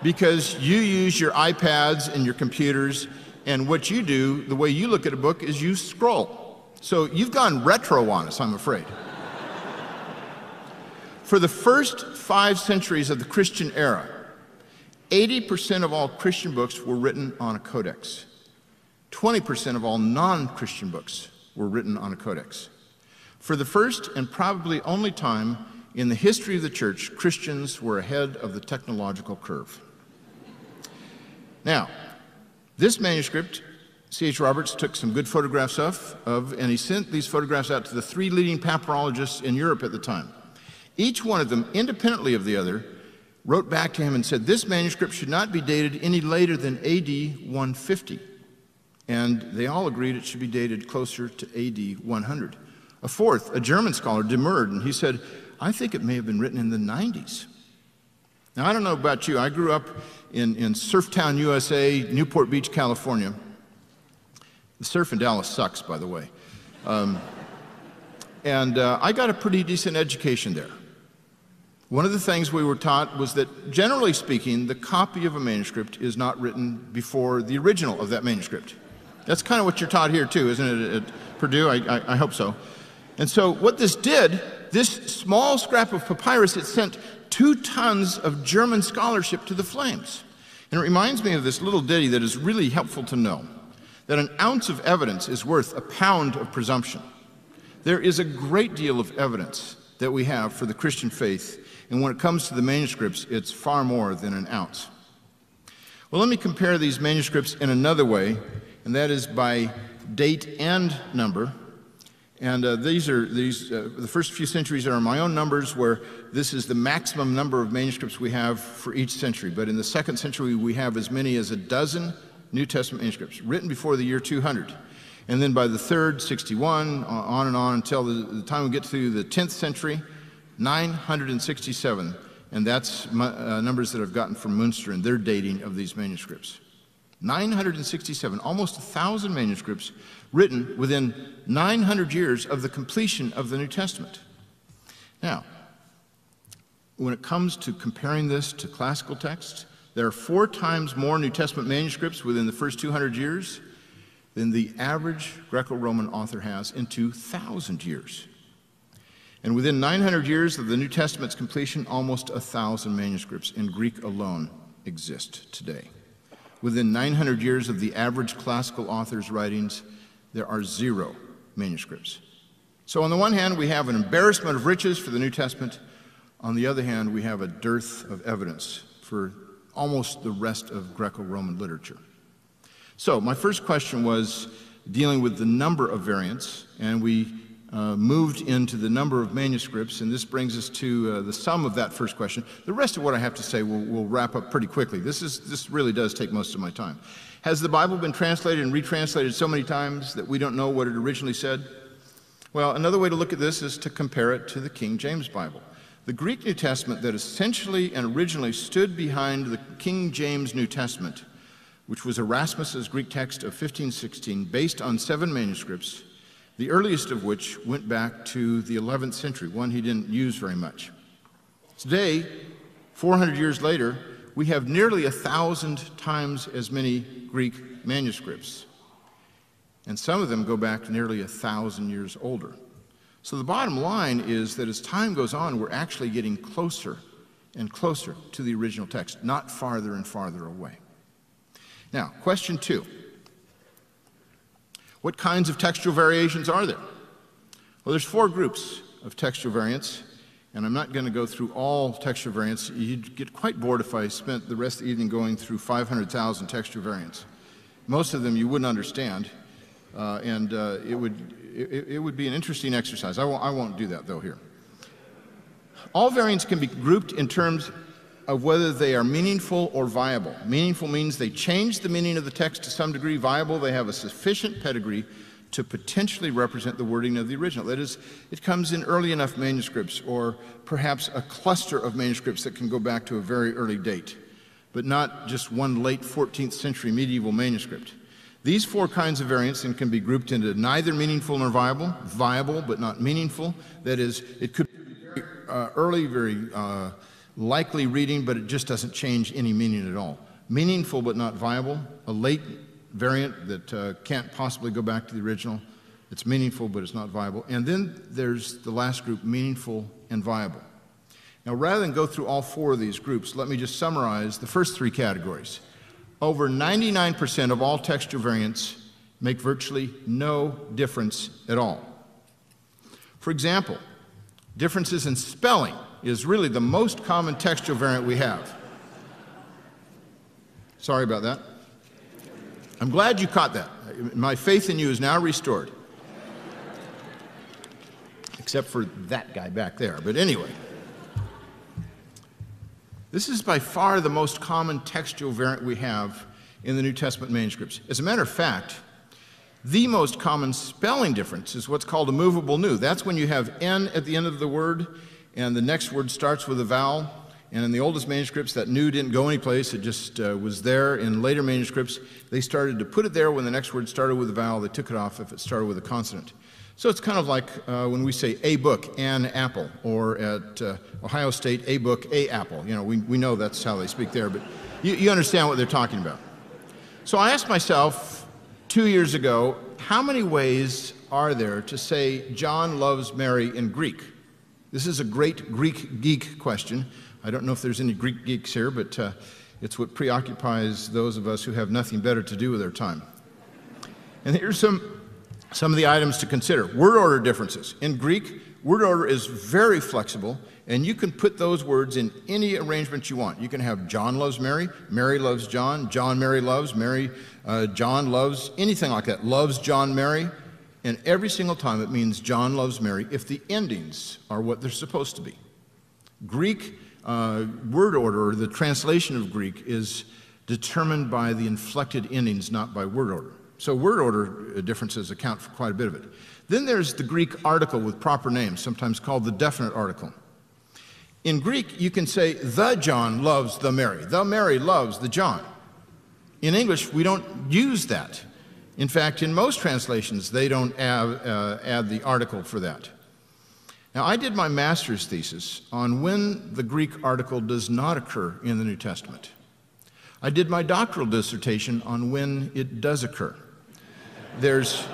because you use your iPads and your computers, and what you do, the way you look at a book, is you scroll. So you've gone retro on us, I'm afraid. For the first 5 centuries of the Christian era, 80% of all Christian books were written on a codex. 20% of all non-Christian books were written on a codex. For the first and probably only time in the history of the church, Christians were ahead of the technological curve. Now, this manuscript, C.H. Roberts took some good photographs of, and he sent these photographs out to the 3 leading papyrologists in Europe at the time. Each one of them, independently of the other, wrote back to him and said, this manuscript should not be dated any later than AD 150. And they all agreed it should be dated closer to AD 100. A fourth, a German scholar, demurred, and he said, I think it may have been written in the 90s. Now, I don't know about you. I grew up in Surftown, USA, Newport Beach, California. The surf in Dallas sucks, by the way. I got a pretty decent education there. One of the things we were taught was that, generally speaking, the copy of a manuscript is not written before the original of that manuscript. That's kind of what you're taught here too, isn't it, at Purdue? I hope so. And so what this did, this small scrap of papyrus, it sent 2 tons of German scholarship to the flames. And it reminds me of this little ditty that is really helpful to know, that an ounce of evidence is worth a pound of presumption. There is a great deal of evidence that we have for the Christian faith, and when it comes to the manuscripts, it's far more than an ounce. Well, let me compare these manuscripts in another way, and that is by date and number. And the first few centuries are my own numbers, where this is the maximum number of manuscripts we have for each century. But in the 2nd century, we have as many as 12 New Testament manuscripts written before the year 200. And then by the 3rd, 61, on and on until the time we get to the 10th century, 967. And that's numbers that I've gotten from Münster and their dating of these manuscripts. 967, almost 1,000 manuscripts written within 900 years of the completion of the New Testament. Now, when it comes to comparing this to classical texts, there are 4 times more New Testament manuscripts within the first 200 years than the average Greco-Roman author has in 2,000 years. And within 900 years of the New Testament's completion, almost 1,000 manuscripts in Greek alone exist today. Within 900 years of the average classical author's writings, there are 0 manuscripts. So on the one hand, we have an embarrassment of riches for the New Testament. On the other hand, we have a dearth of evidence for almost the rest of Greco-Roman literature. So my first question was dealing with the number of variants, and we moved into the number of manuscripts, and this brings us to the sum of that first question. The rest of what I have to say will wrap up pretty quickly. This really does take most of my time. Has the Bible been translated and retranslated so many times that we don't know what it originally said? Well, another way to look at this is to compare it to the King James Bible. The Greek New Testament that essentially and originally stood behind the King James New Testament, which was Erasmus's Greek text of 1516, based on 7 manuscripts, the earliest of which went back to the 11th century, one he didn't use very much. Today, 400 years later, we have nearly 1,000 times as many Greek manuscripts, and some of them go back nearly 1,000 years older. So the bottom line is that as time goes on, we're actually getting closer and closer to the original text, not farther and farther away. Now, question 2. What kinds of textual variations are there? Well, there's 4 groups of textual variants, and I'm not going to go through all textual variants. You'd get quite bored if I spent the rest of the evening going through 500,000 textual variants. Most of them you wouldn't understand, and it would be an interesting exercise. I won't do that, though, here. All variants can be grouped in terms of whether they are meaningful or viable. Meaningful means they change the meaning of the text to some degree. Viable, they have a sufficient pedigree to potentially represent the wording of the original. That is, it comes in early enough manuscripts, or perhaps a cluster of manuscripts that can go back to a very early date, but not just one late 14th century medieval manuscript. These 4 kinds of variants then can be grouped into neither meaningful nor viable, viable but not meaningful. That is, it could be very early, very likely reading, but it just doesn't change any meaning at all. Meaningful but not viable, a late variant that can't possibly go back to the original. It's meaningful, but it's not viable. And then there's the last group, meaningful and viable. Now, rather than go through all 4 of these groups, let me just summarize the first 3 categories. Over 99% of all textual variants make virtually no difference at all. For example, differences in spelling is really the most common textual variant we have. Sorry about that. I'm glad you caught that. My faith in you is now restored. Except for that guy back there. But anyway, this is by far the most common textual variant we have in the New Testament manuscripts. As a matter of fact, the most common spelling difference is what's called a movable nu. That's when you have N at the end of the word, and the next word starts with a vowel. And in the oldest manuscripts, that nu didn't go anyplace. It just was there. In later manuscripts, they started to put it there when the next word started with a vowel. They took it off if it started with a consonant. So it's kind of like when we say a book, an apple, or at Ohio State, a book, a apple. You know, we know that's how they speak there, but you understand what they're talking about. So I asked myself 2 years ago, how many ways are there to say John loves Mary in Greek? This is a great Greek geek question. I don't know if there's any Greek geeks here, but it's what preoccupies those of us who have nothing better to do with their time. And here's some of the items to consider. Word order differences. In Greek, word order is very flexible, and you can put those words in any arrangement you want. You can have John loves Mary, Mary loves John, John Mary loves, Mary John loves, anything like that. Loves John Mary, and every single time it means John loves Mary if the endings are what they're supposed to be. Greek word order, or the translation of Greek, is determined by the inflected endings, not by word order. So word order differences account for quite a bit of it. Then there's the Greek article with proper names, sometimes called the definite article. In Greek, you can say, the John loves the Mary. The Mary loves the John. In English, we don't use that. In fact, in most translations, they don't add the article for that. Now, I did my master's thesis on when the Greek article does not occur in the New Testament. I did my doctoral dissertation on when it does occur. There's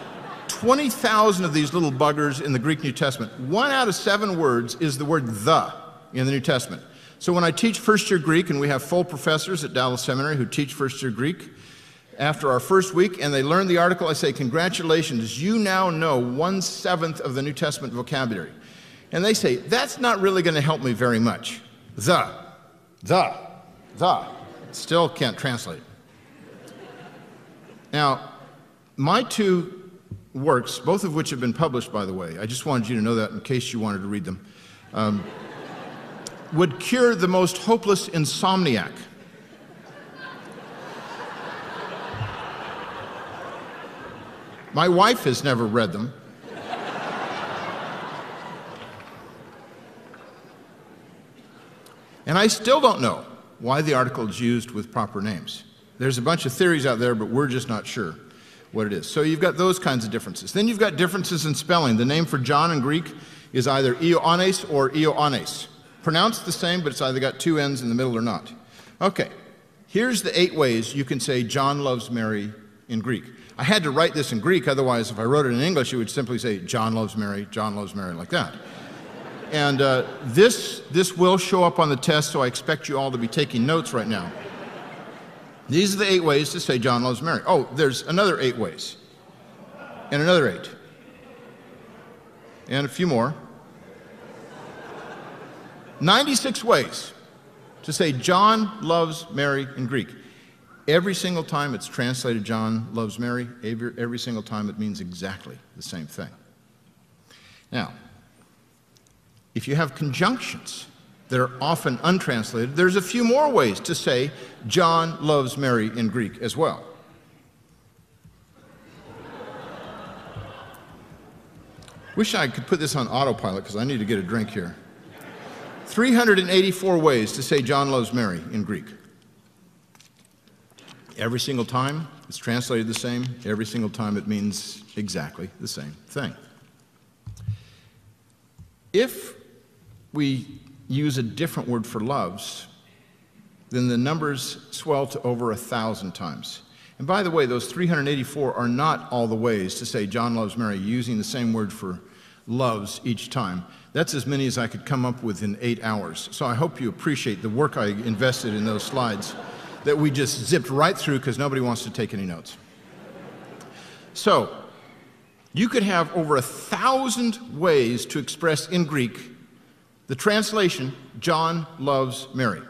20,000 of these little buggers in the Greek New Testament. 1 out of 7 words is the word the in the New Testament. So when I teach first-year Greek, and we have full professors at Dallas Seminary who teach first-year Greek, after our first week and they learn the article, I say, congratulations, you now know 1/7 of the New Testament vocabulary. And they say, that's not really going to help me very much. The. Still can't translate. Now, my 2 works, both of which have been published, by the way, I just wanted you to know that in case you wanted to read them, would cure the most hopeless insomniac. My wife has never read them. And I still don't know why the article is used with proper names. There's a bunch of theories out there, but we're just not sure what it is. So you've got those kinds of differences. Then you've got differences in spelling. The name for John in Greek is either Ioannes or Ioannes. Pronounced the same, but it's either got 2 N's in the middle or not. Okay, here's the 8 ways you can say John loves Mary in Greek. I had to write this in Greek, otherwise if I wrote it in English, it would simply say John loves Mary, like that. And this will show up on the test, so I expect you all to be taking notes right now. These are the 8 ways to say John loves Mary. Oh, there's another 8 ways. And another 8. And a few more. 96 ways to say John loves Mary in Greek. Every single time it's translated John loves Mary, every single time it means exactly the same thing. Now, if you have conjunctions that are often untranslated, there's a few more ways to say John loves Mary in Greek as well. Wish I could put this on autopilot because I need to get a drink here. 384 ways to say John loves Mary in Greek. Every single time it's translated the same. Every single time it means exactly the same thing. If we use a different word for loves, then the numbers swell to over 1,000 times. And by the way, those 384 are not all the ways to say John loves Mary using the same word for loves each time. That's as many as I could come up with in 8 hours. So I hope you appreciate the work I invested in those slides that we just zipped right through because nobody wants to take any notes. So you could have over 1,000 ways to express in Greek the translation, John loves Mary.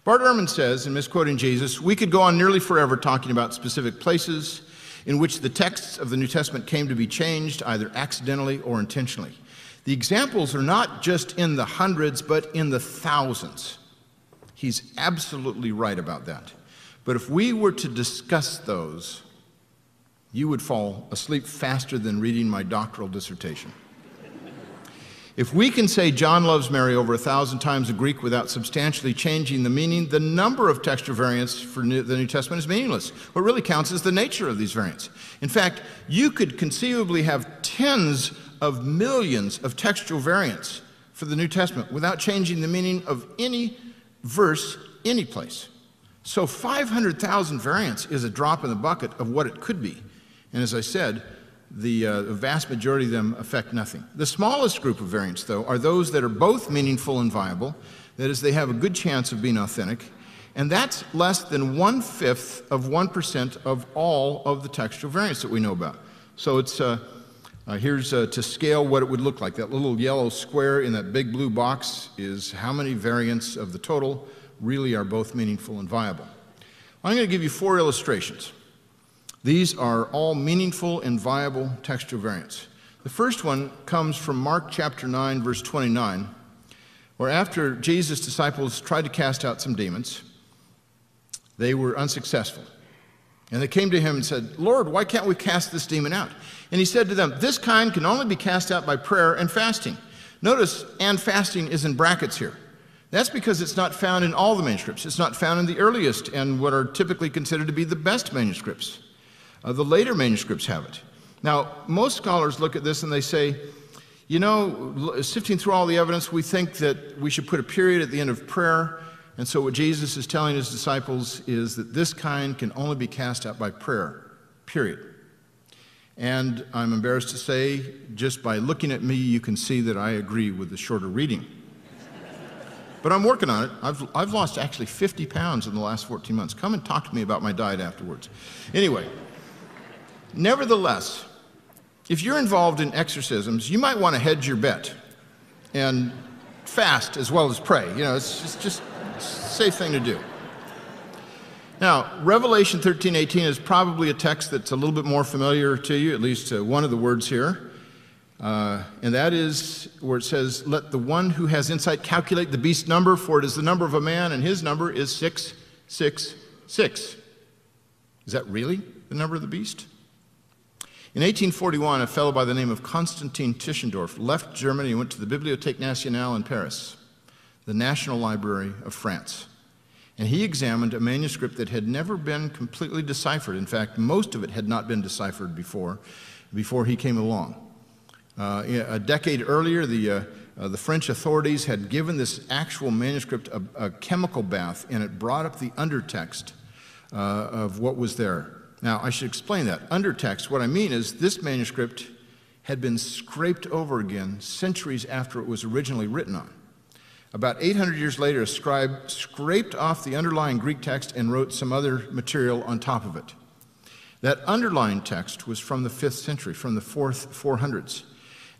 Bart Ehrman says in Misquoting Jesus, we could go on nearly forever talking about specific places in which the texts of the New Testament came to be changed, either accidentally or intentionally. The examples are not just in the hundreds, but in the thousands. He's absolutely right about that. But if we were to discuss those, you would fall asleep faster than reading my doctoral dissertation. If we can say John loves Mary over 1,000 times the Greek without substantially changing the meaning, the number of textual variants for the New Testament is meaningless. What really counts is the nature of these variants. In fact, you could conceivably have tens of millions of textual variants for the New Testament without changing the meaning of any verse, any place. So 500,000 variants is a drop in the bucket of what it could be. And as I said, the vast majority of them affect nothing. The smallest group of variants, though, are those that are both meaningful and viable. That is, they have a good chance of being authentic. And that's less than 1/5 of 1% of all of the textual variants that we know about. So it's here's to scale what it would look like. That little yellow square in that big blue box is how many variants of the total really are both meaningful and viable. I'm going to give you 4 illustrations. These are all meaningful and viable textual variants. The first one comes from Mark chapter 9, verse 29, where after Jesus' disciples tried to cast out some demons, they were unsuccessful. And they came to him and said, "Lord, why can't we cast this demon out?" And he said to them, "This kind can only be cast out by prayer and fasting." Notice, "and fasting" is in brackets here. That's because it's not found in all the manuscripts. It's not found in the earliest and what are typically considered to be the best manuscripts. The later manuscripts have it. Now, most scholars look at this and they say, you know, sifting through all the evidence, we think that we should put a period at the end of prayer. And so what Jesus is telling his disciples is that this kind can only be cast out by prayer, period. And I'm embarrassed to say, just by looking at me, you can see that I agree with the shorter reading. But I'm working on it. I've lost actually 50 pounds in the last 14 months. Come and talk to me about my diet afterwards. Anyway. Nevertheless, if you're involved in exorcisms, you might want to hedge your bet and fast as well as pray. You know, it's just a safe thing to do. Now, Revelation 13:18 is probably a text that's a little bit more familiar to you, at least one of the words here. And that is where it says, "Let the one who has insight calculate the beast's number, for it is the number of a man, and his number is 666. Is that really the number of the beast? In 1841, a fellow by the name of Constantin Tischendorf left Germany and went to the Bibliothèque Nationale in Paris, the National Library of France. And he examined a manuscript that had never been completely deciphered. In fact, most of it had not been deciphered before he came along. A decade earlier, the French authorities had given this actual manuscript a chemical bath, and it brought up the undertext of what was there. Now, I should explain that. Undertext, what I mean is this manuscript had been scraped over again centuries after it was originally written on. About 800 years later, a scribe scraped off the underlying Greek text and wrote some other material on top of it. That underlying text was from the 5th century, from the 400s.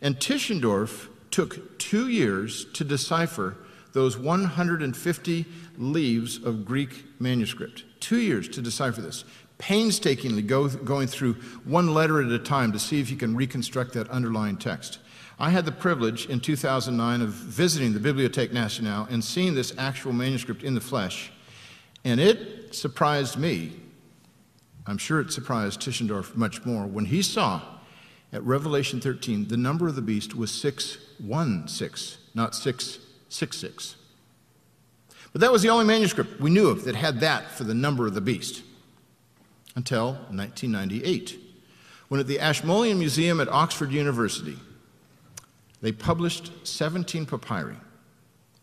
And Tischendorf took 2 years to decipher those 150 leaves of Greek manuscript. 2 years to decipher this. Painstakingly going through one letter at a time to see if you can reconstruct that underlying text. I had the privilege in 2009 of visiting the Bibliothèque Nationale and seeing this actual manuscript in the flesh, and it surprised me. I'm sure it surprised Tischendorf much more when he saw at Revelation 13 the number of the beast was 616, not 666. But that was the only manuscript we knew of that had that for the number of the beast. Until 1998, when at the Ashmolean Museum at Oxford University, they published 17 papyri,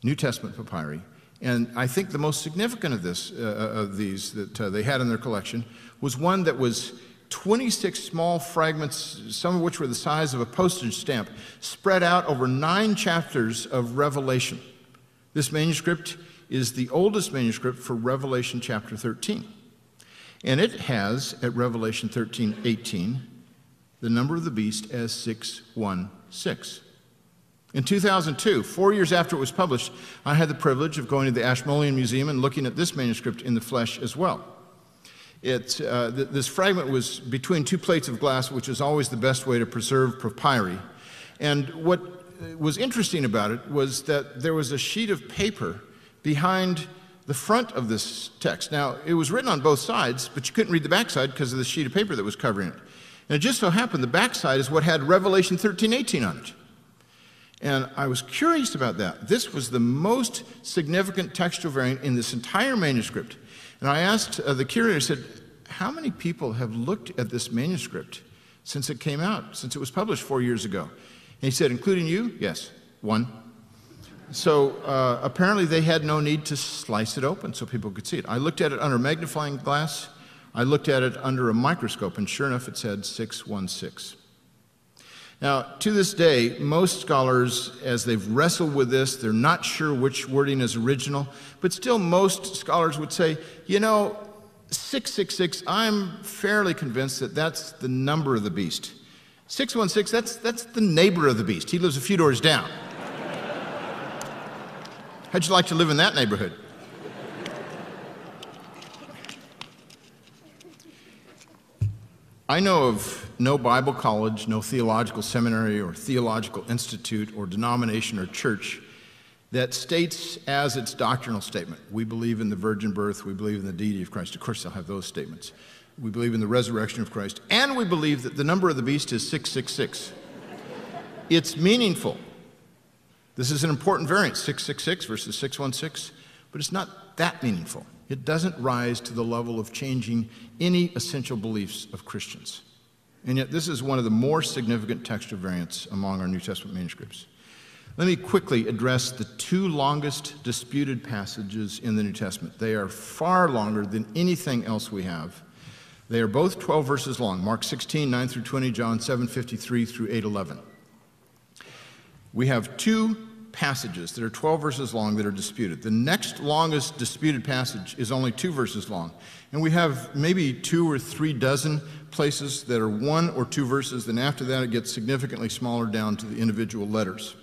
New Testament papyri, and I think the most significant of these that they had in their collection was one that was 26 small fragments, some of which were the size of a postage stamp, spread out over 9 chapters of Revelation. This manuscript is the oldest manuscript for Revelation chapter 13. And it has, at Revelation 13:18, the number of the beast as 616. In 2002, 4 years after it was published, I had the privilege of going to the Ashmolean Museum and looking at this manuscript in the flesh as well. This fragment was between 2 plates of glass, which is always the best way to preserve papyri. And what was interesting about it was that there was a sheet of paper behind the front of this text. Now, it was written on both sides, but you couldn't read the backside because of the sheet of paper that was covering it. And it just so happened the backside is what had Revelation 13:18 on it. And I was curious about that. This was the most significant textual variant in this entire manuscript. And I asked the curator, I said, how many people have looked at this manuscript since it came out, since it was published 4 years ago? And he said, including you? Yes, one. So apparently they had no need to slice it open so people could see it. I looked at it under a magnifying glass. I looked at it under a microscope, and sure enough, it said 616. Now, to this day, most scholars, as they've wrestled with this, they're not sure which wording is original, but still most scholars would say, you know, 666, I'm fairly convinced that that's the number of the beast. 616, that's the neighbor of the beast. He lives a few doors down. How'd you like to live in that neighborhood? I know of no Bible college, no theological seminary or theological institute or denomination or church that states as its doctrinal statement, we believe in the virgin birth, we believe in the deity of Christ. Of course, they'll have those statements. We believe in the resurrection of Christ, and we believe that the number of the beast is 666. It's meaningful. This is an important variant, 666 versus 616, but it's not that meaningful. It doesn't rise to the level of changing any essential beliefs of Christians. And yet this is one of the more significant textual variants among our New Testament manuscripts. Let me quickly address the two longest disputed passages in the New Testament. They are far longer than anything else we have. They are both 12 verses long, Mark 16, 9 through 20, John 7, 53 through 8, 11. We have two passages that are 12 verses long that are disputed. The next longest disputed passage is only 2 verses long. And we have maybe 2 or 3 dozen places that are 1 or 2 verses. Then after that, it gets significantly smaller down to the individual letters.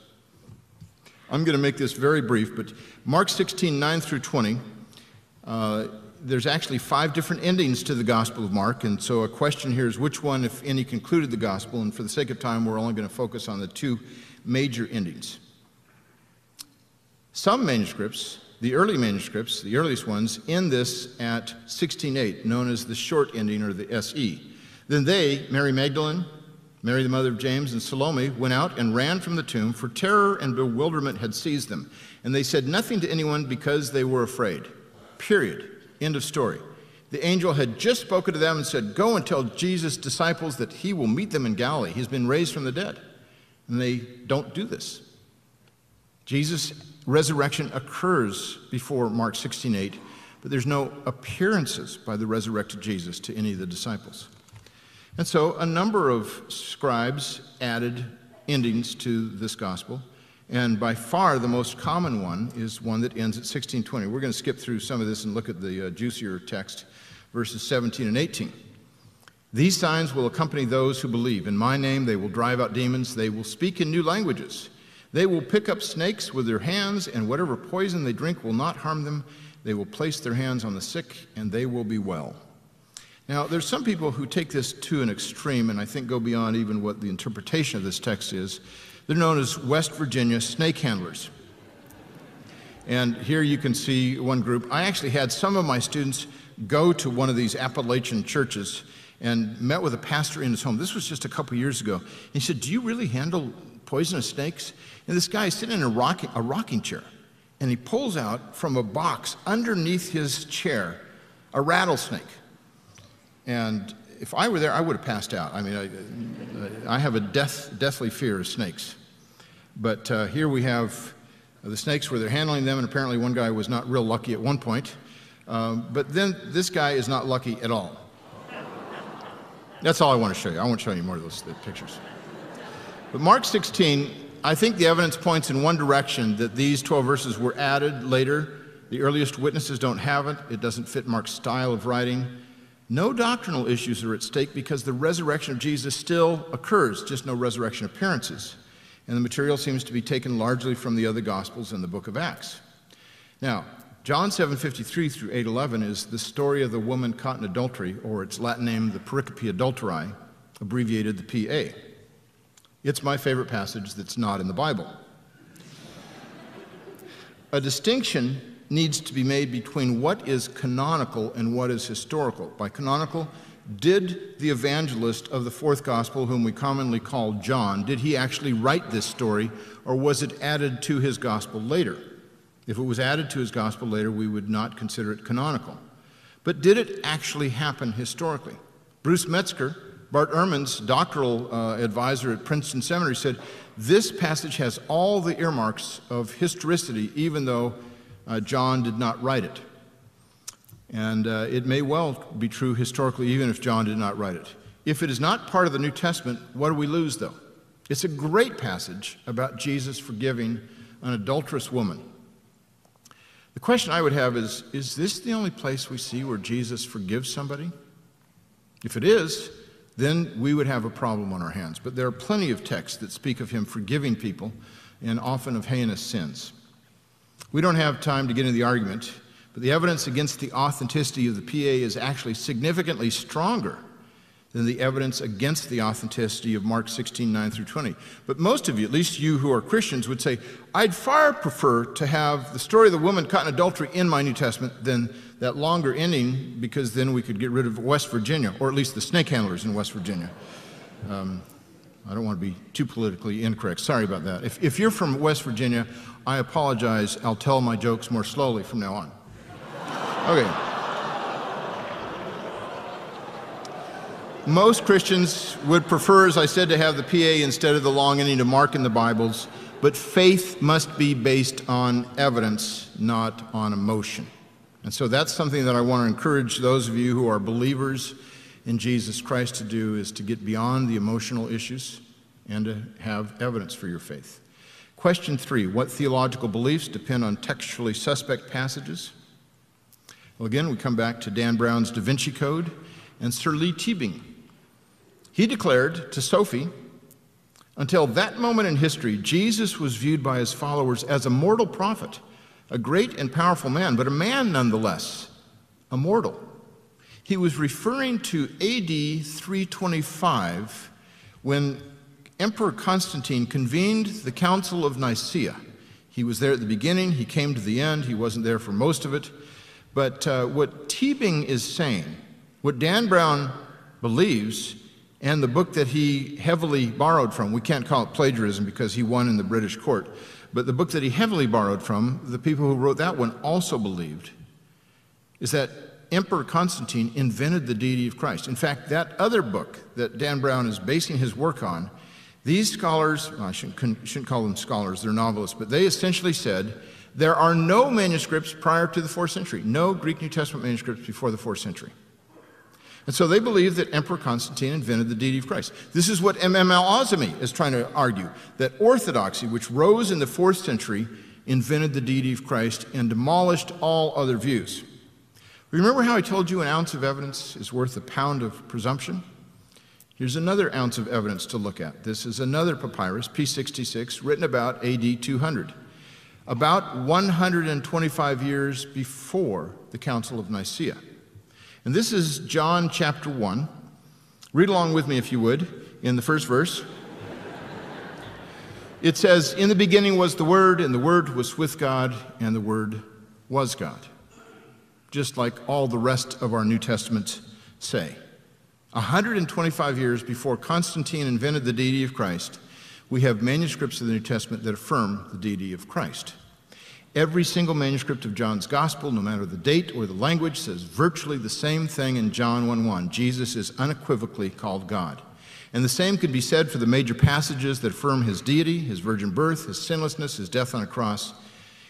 I'm going to make this very brief, but Mark 16, 9 through 20, there's actually 5 different endings to the Gospel of Mark. And so a question here is which one, if any, concluded the Gospel? And for the sake of time, we're only going to focus on the 2 major endings. Some manuscripts, the early manuscripts, the earliest ones, end this at 16:8, known as the short ending, or the SE. Then they, Mary Magdalene, Mary the mother of James, and Salome, went out and ran from the tomb, for terror and bewilderment had seized them. And they said nothing to anyone because they were afraid. Period. End of story. The angel had just spoken to them and said, go and tell Jesus' disciples that he will meet them in Galilee. He's been raised from the dead. And they don't do this. Jesus' resurrection occurs before Mark 16:8, but there's no appearances by the resurrected Jesus to any of the disciples. And so a number of scribes added endings to this gospel, and by far the most common one is one that ends at 16:20. We're going to skip through some of this and look at the juicier text, verses 17 and 18. These signs will accompany those who believe. In my name they will drive out demons. They will speak in new languages. They will pick up snakes with their hands, and whatever poison they drink will not harm them. They will place their hands on the sick, and they will be well. Now, there's some people who take this to an extreme, and I think go beyond even what the interpretation of this text is. They're known as West Virginia snake handlers. And here you can see one group. I actually had some of my students go to one of these Appalachian churches and met with a pastor in his home. This was just a couple years ago. He said, do you really handle poisonous snakes? And this guy is sitting in a rocking chair, and he pulls out from a box underneath his chair a rattlesnake. And if I were there, I would have passed out. I mean, I have a deathly fear of snakes. But here we have the snakes where they're handling them, and apparently one guy was not real lucky at one point. But then this guy is not lucky at all. That's all I want to show you. I won't show you more of those pictures. But Mark 16, I think the evidence points in one direction, that these 12 verses were added later. The earliest witnesses don't have it. It doesn't fit Mark's style of writing. No doctrinal issues are at stake because the resurrection of Jesus still occurs, just no resurrection appearances. And the material seems to be taken largely from the other Gospels and the book of Acts. Now, John 7:53 through 8:11 is the story of the woman caught in adultery, or its Latin name, the pericope adulteri, abbreviated the PA. It's my favorite passage that's not in the Bible. A distinction needs to be made between what is canonical and what is historical. By canonical, did the evangelist of the fourth gospel, whom we commonly call John, did he actually write this story, or was it added to his gospel later? If it was added to his gospel later, we would not consider it canonical. But did it actually happen historically? Bruce Metzger, Bart Ehrman's doctoral advisor at Princeton Seminary, said, this passage has all the earmarks of historicity, even though John did not write it. And it may well be true historically, even if John did not write it. If it is not part of the New Testament, what do we lose, though? It's a great passage about Jesus forgiving an adulterous woman. The question I would have is this the only place we see where Jesus forgives somebody? If it is, then we would have a problem on our hands. But there are plenty of texts that speak of him forgiving people, and often of heinous sins. We don't have time to get into the argument, but the evidence against the authenticity of the PA is actually significantly stronger than the evidence against the authenticity of Mark 16:9 through 20. But most of you, at least you who are Christians, would say, I'd far prefer to have the story of the woman caught in adultery in my New Testament than that longer ending, because then we could get rid of West Virginia, or at least the snake handlers in West Virginia. I don't want to be too politically incorrect. Sorry about that. If you're from West Virginia, I apologize. I'll tell my jokes more slowly from now on. Okay. Most Christians would prefer, as I said, to have the PA instead of the long ending to Mark in the Bibles, but faith must be based on evidence, not on emotion. And so that's something that I want to encourage those of you who are believers in Jesus Christ to do, is to get beyond the emotional issues and to have evidence for your faith. Question 3, what theological beliefs depend on textually suspect passages? Well, again, we come back to Dan Brown's Da Vinci Code and Sir Lee Teabing. He declared to Sophie, until that moment in history, Jesus was viewed by his followers as a mortal prophet, a great and powerful man, but a man nonetheless, a mortal. He was referring to AD 325 when Emperor Constantine convened the Council of Nicaea. He was there at the beginning, he came to the end, he wasn't there for most of it. But what Teabing is saying, what Dan Brown believes, and the book that he heavily borrowed from, we can't call it plagiarism because he won in the British court, but the book that he heavily borrowed from, the people who wrote that one also believed, is that Emperor Constantine invented the deity of Christ. In fact, that other book that Dan Brown is basing his work on, these scholars, well, I shouldn't call them scholars, they're novelists, but they essentially said there are no manuscripts prior to the 4th century, no Greek New Testament manuscripts before the 4th century. And so they believe that Emperor Constantine invented the deity of Christ. This is what M.M. al-Azami is trying to argue, that orthodoxy, which rose in the 4th century, invented the deity of Christ and demolished all other views. Remember how I told you an ounce of evidence is worth a pound of presumption? Here's another ounce of evidence to look at. This is another papyrus, P66, written about AD 200, about 125 years before the Council of Nicaea. And this is John chapter 1. Read along with me, if you would, in the first verse. It says, in the beginning was the Word, and the Word was with God, and the Word was God. Just like all the rest of our New Testament say. 125 years before Constantine invented the deity of Christ, we have manuscripts of the New Testament that affirm the deity of Christ. Every single manuscript of John's Gospel, no matter the date or the language, says virtually the same thing in John 1:1. Jesus is unequivocally called God. And the same could be said for the major passages that affirm his deity, his virgin birth, his sinlessness, his death on a cross,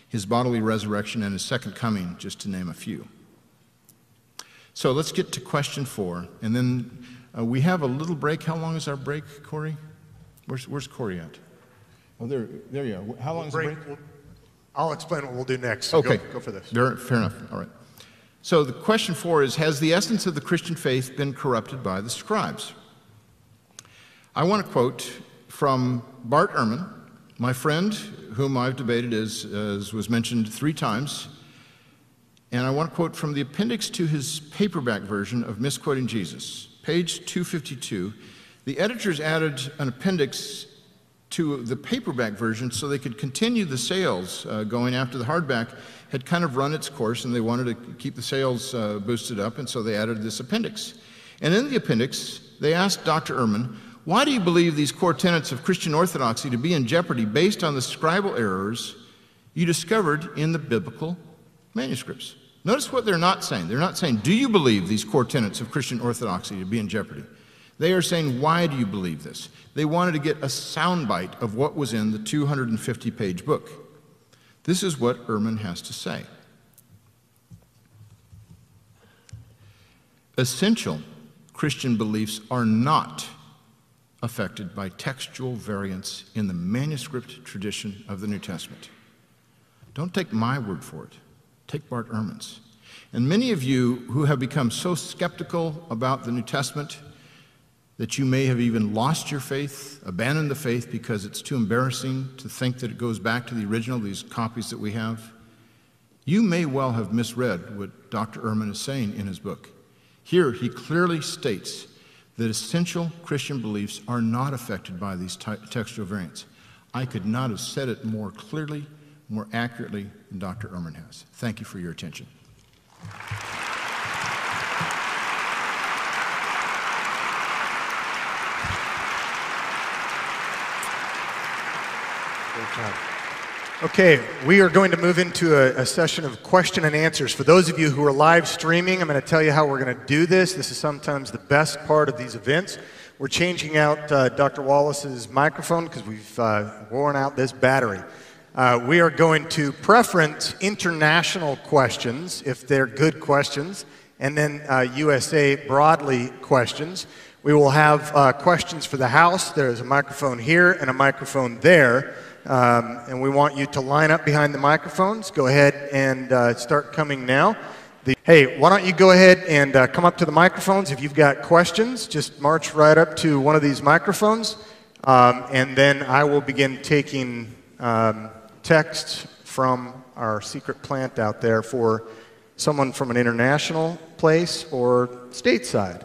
his bodily resurrection, and his second coming, just to name a few. So let's get to question 4, and then we have a little break. How long is our break, Corey? Where's Corey at? Oh, there you are. How long is the break? I'll explain what we'll do next. So okay. Go for this. Fair enough. All right. So the question 4 is, has the essence of the Christian faith been corrupted by the scribes? I want to quote from Bart Ehrman, my friend, whom I've debated as was mentioned 3 times. And I want to quote from the appendix to his paperback version of Misquoting Jesus, page 252. The editors added an appendix to the paperback version so they could continue the sales going after the hardback had kind of run its course, and they wanted to keep the sales boosted up, and so they added this appendix. And in the appendix, they asked Dr. Ehrman, why do you believe these core tenets of Christian orthodoxy to be in jeopardy based on the scribal errors you discovered in the biblical manuscripts? Notice what they're not saying. They're not saying, do you believe these core tenets of Christian orthodoxy to be in jeopardy? They are saying, why do you believe this? They wanted to get a soundbite of what was in the 250-page book. This is what Ehrman has to say. Essential Christian beliefs are not affected by textual variants in the manuscript tradition of the New Testament. Don't take my word for it. Take Bart Ehrman's. And many of you who have become so skeptical about the New Testament that you may have even lost your faith, abandoned the faith because it's too embarrassing to think that it goes back to the original, these copies that we have, you may well have misread what Dr. Ehrman is saying in his book. Here, he clearly states that essential Christian beliefs are not affected by these textual variants. I could not have said it more clearly, more accurately than Dr. Ehrman has. Thank you for your attention. Okay, we are going to move into a session of question and answers. For those of you who are live streaming, I'm going to tell you how we're going to do this. This is sometimes the best part of these events. We're changing out Dr. Wallace's microphone because we've worn out this battery. We are going to preference international questions, if they're good questions, and then USA broadly questions. We will have questions for the house. There's a microphone here and a microphone there. And we want you to line up behind the microphones. Go ahead and start coming now. Hey, why don't you go ahead and come up to the microphones. If you've got questions, just march right up to one of these microphones. And then I will begin taking text from our secret plant out there for someone from an international place or stateside.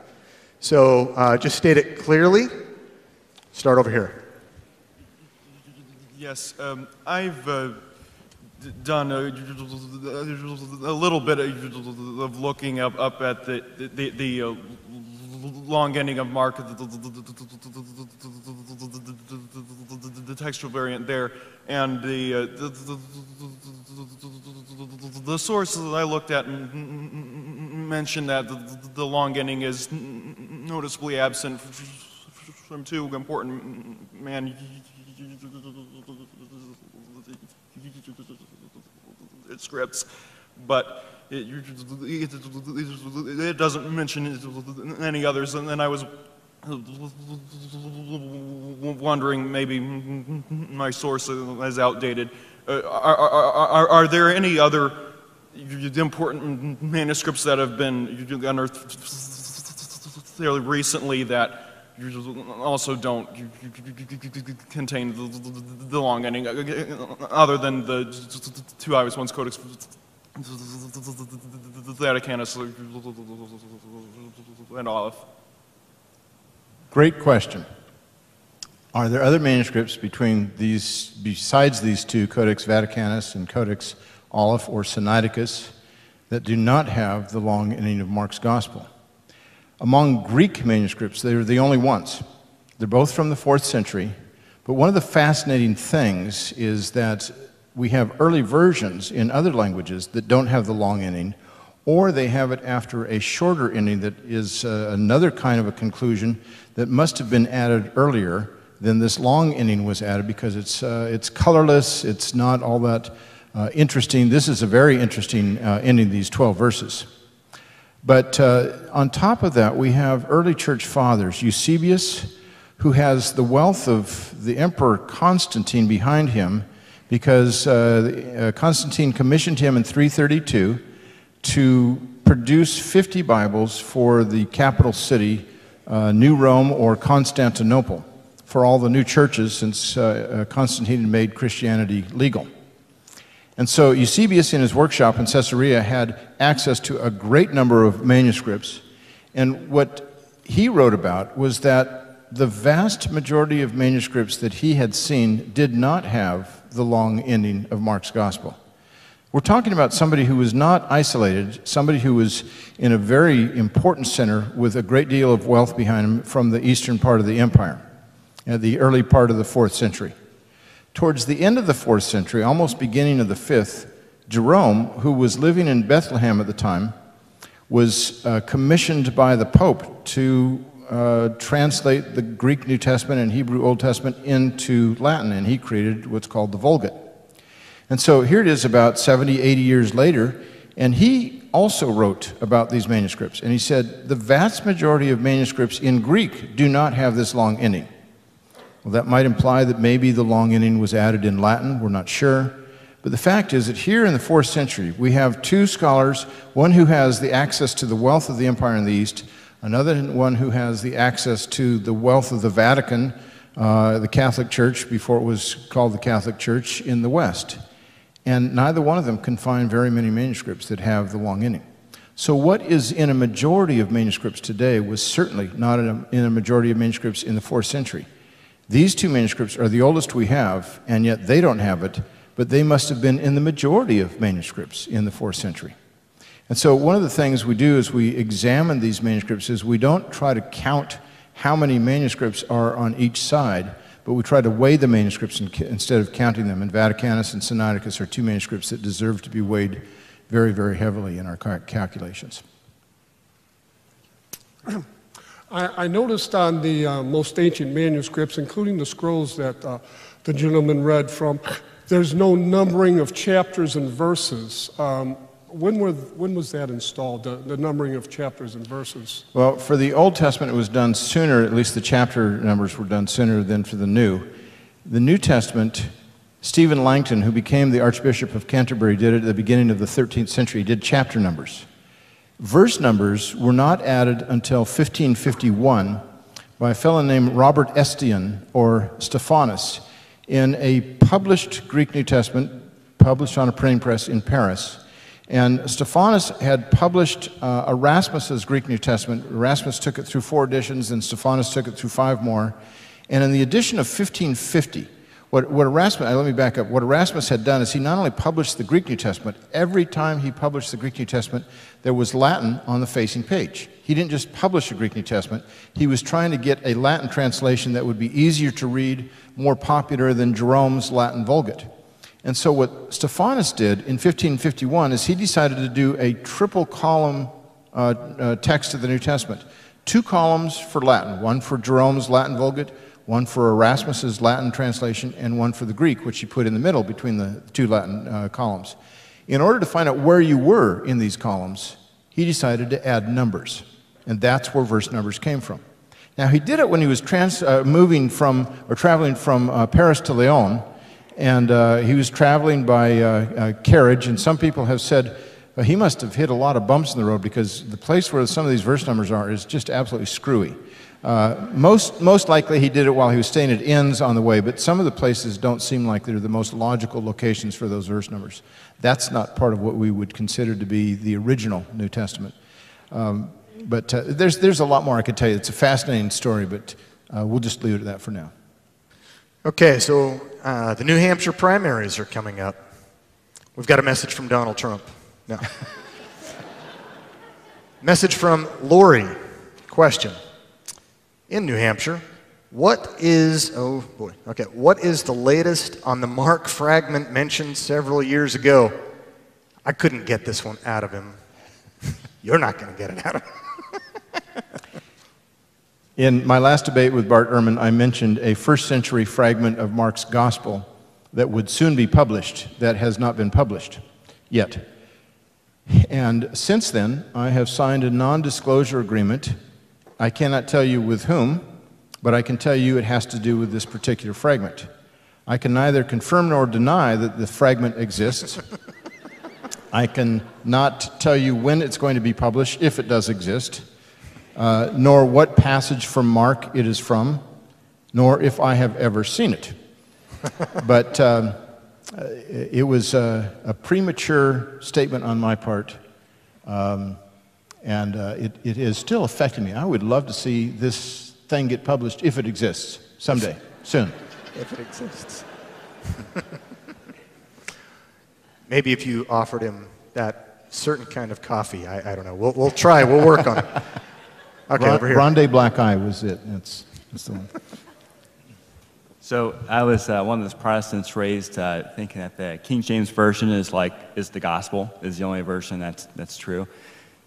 So just state it clearly. Start over here. Yes, I've done a little bit of looking up at the long ending of Mark, the textual variant there, and the sources that I looked at mentioned that the long ending is noticeably absent from two important Scripts, but it doesn't mention any others. And then I was wondering, maybe my source is outdated. Are there any other important manuscripts that have been unearthed fairly recently that also don't contain the long ending, other than the two obvious ones, Codex Vaticanus and Wallace? Great question. Are there other manuscripts besides these two, Codex Vaticanus and Codex Aleph or Sinaiticus, that do not have the long ending of Mark's Gospel? Among Greek manuscripts, they're the only ones. They're both from the 4th century. But one of the fascinating things is that we have early versions in other languages that don't have the long ending, or they have it after a shorter ending that is another kind of a conclusion that must have been added earlier than this long ending was added, because it's colorless, it's not all that interesting. This is a very interesting ending, these 12 verses. But on top of that, we have early church fathers, Eusebius, who has the wealth of the Emperor Constantine behind him, because Constantine commissioned him in 332 to produce 50 Bibles for the capital city, New Rome or Constantinople, for all the new churches, since Constantine had made Christianity legal. And so Eusebius in his workshop in Caesarea had access to a great number of manuscripts, and what he wrote about was that the vast majority of manuscripts that he had seen did not have the long ending of Mark's Gospel. We're talking about somebody who was not isolated, somebody who was in a very important center with a great deal of wealth behind him from the eastern part of the empire, at the early part of the 4th century. Towards the end of the 4th century, almost beginning of the 5th, Jerome, who was living in Bethlehem at the time, was commissioned by the Pope to translate the Greek New Testament and Hebrew Old Testament into Latin, and he created what's called the Vulgate. And so here it is about 70, 80 years later, and he also wrote about these manuscripts. And he said, the vast majority of manuscripts in Greek do not have this long ending. Well, that might imply that maybe the long ending was added in Latin. We're not sure. But the fact is that here in the 4th century, we have two scholars, one who has the access to the wealth of the empire in the East, another one who has the access to the wealth of the Vatican, the Catholic Church, before it was called the Catholic Church, in the West. And neither one of them can find very many manuscripts that have the long ending. So what is in a majority of manuscripts today was certainly not in a majority of manuscripts in the 4th century. These two manuscripts are the oldest we have, and yet they don't have it, but they must have been in the majority of manuscripts in the 4th century. And so one of the things we do as we examine these manuscripts is we don't try to count how many manuscripts are on each side, but we try to weigh the manuscripts instead of counting them. And Vaticanus and Sinaiticus are two manuscripts that deserve to be weighed very, very heavily in our calculations. I noticed on the most ancient manuscripts, including the scrolls that the gentleman read from, there's no numbering of chapters and verses. When was that installed, the numbering of chapters and verses? Well, for the Old Testament, it was done sooner, at least the chapter numbers were done sooner than for the New. The New Testament, Stephen Langton, who became the Archbishop of Canterbury, did it at the beginning of the 13th century. He did chapter numbers. Verse numbers were not added until 1551 by a fellow named Robert Estienne, or Stephanus, in a published Greek New Testament, published on a printing press in Paris. And Stephanus had published Erasmus's Greek New Testament. Erasmus took it through 4 editions, and Stephanus took it through 5 more. And in the edition of 1550, what Erasmus, let me back up. What Erasmus had done is he not only published the Greek New Testament, every time he published the Greek New Testament, there was Latin on the facing page. He didn't just publish a Greek New Testament. He was trying to get a Latin translation that would be easier to read, more popular than Jerome's Latin Vulgate. And so what Stephanus did in 1551 is he decided to do a triple column text of the New Testament. 2 columns for Latin, one for Jerome's Latin Vulgate, one for Erasmus's Latin translation, and one for the Greek, which he put in the middle between the 2 Latin columns. In order to find out where you were in these columns, he decided to add numbers, and that's where verse numbers came from. Now, he did it when he was traveling from Paris to Lyon, and he was traveling by carriage, and some people have said he must have hit a lot of bumps in the road because the place where some of these verse numbers are is just absolutely screwy. Most likely he did it while he was staying at inns on the way, but some of the places don't seem like they're the most logical locations for those verse numbers. That's not part of what we would consider to be the original New Testament. But there's a lot more I could tell you. It's a fascinating story, but we'll just leave it at that for now. Okay, so the New Hampshire primaries are coming up. We've got a message from Donald Trump. No. Message from Lori. Question. In New Hampshire, what is the latest on the Mark fragment mentioned several years ago? I couldn't get this one out of him. You're not going to get it out of him. In my last debate with Bart Ehrman, I mentioned a first-century fragment of Mark's Gospel that would soon be published that has not been published yet. And since then, I have signed a non-disclosure agreement. I cannot tell you with whom, but I can tell you it has to do with this particular fragment. I can neither confirm nor deny that the fragment exists. I can not tell you when it's going to be published, if it does exist, nor what passage from Mark it is from, nor if I have ever seen it. But it was a premature statement on my part, and it is still affecting me. I would love to see this thing get published if it exists someday, soon. If it exists. Maybe if you offered him that certain kind of coffee, I don't know. We'll try. We'll work on it. Okay, over here. Grande Black Eye was it. That's the one. So I was one of those Protestants raised thinking that the King James Version is the gospel, is the only version that's true.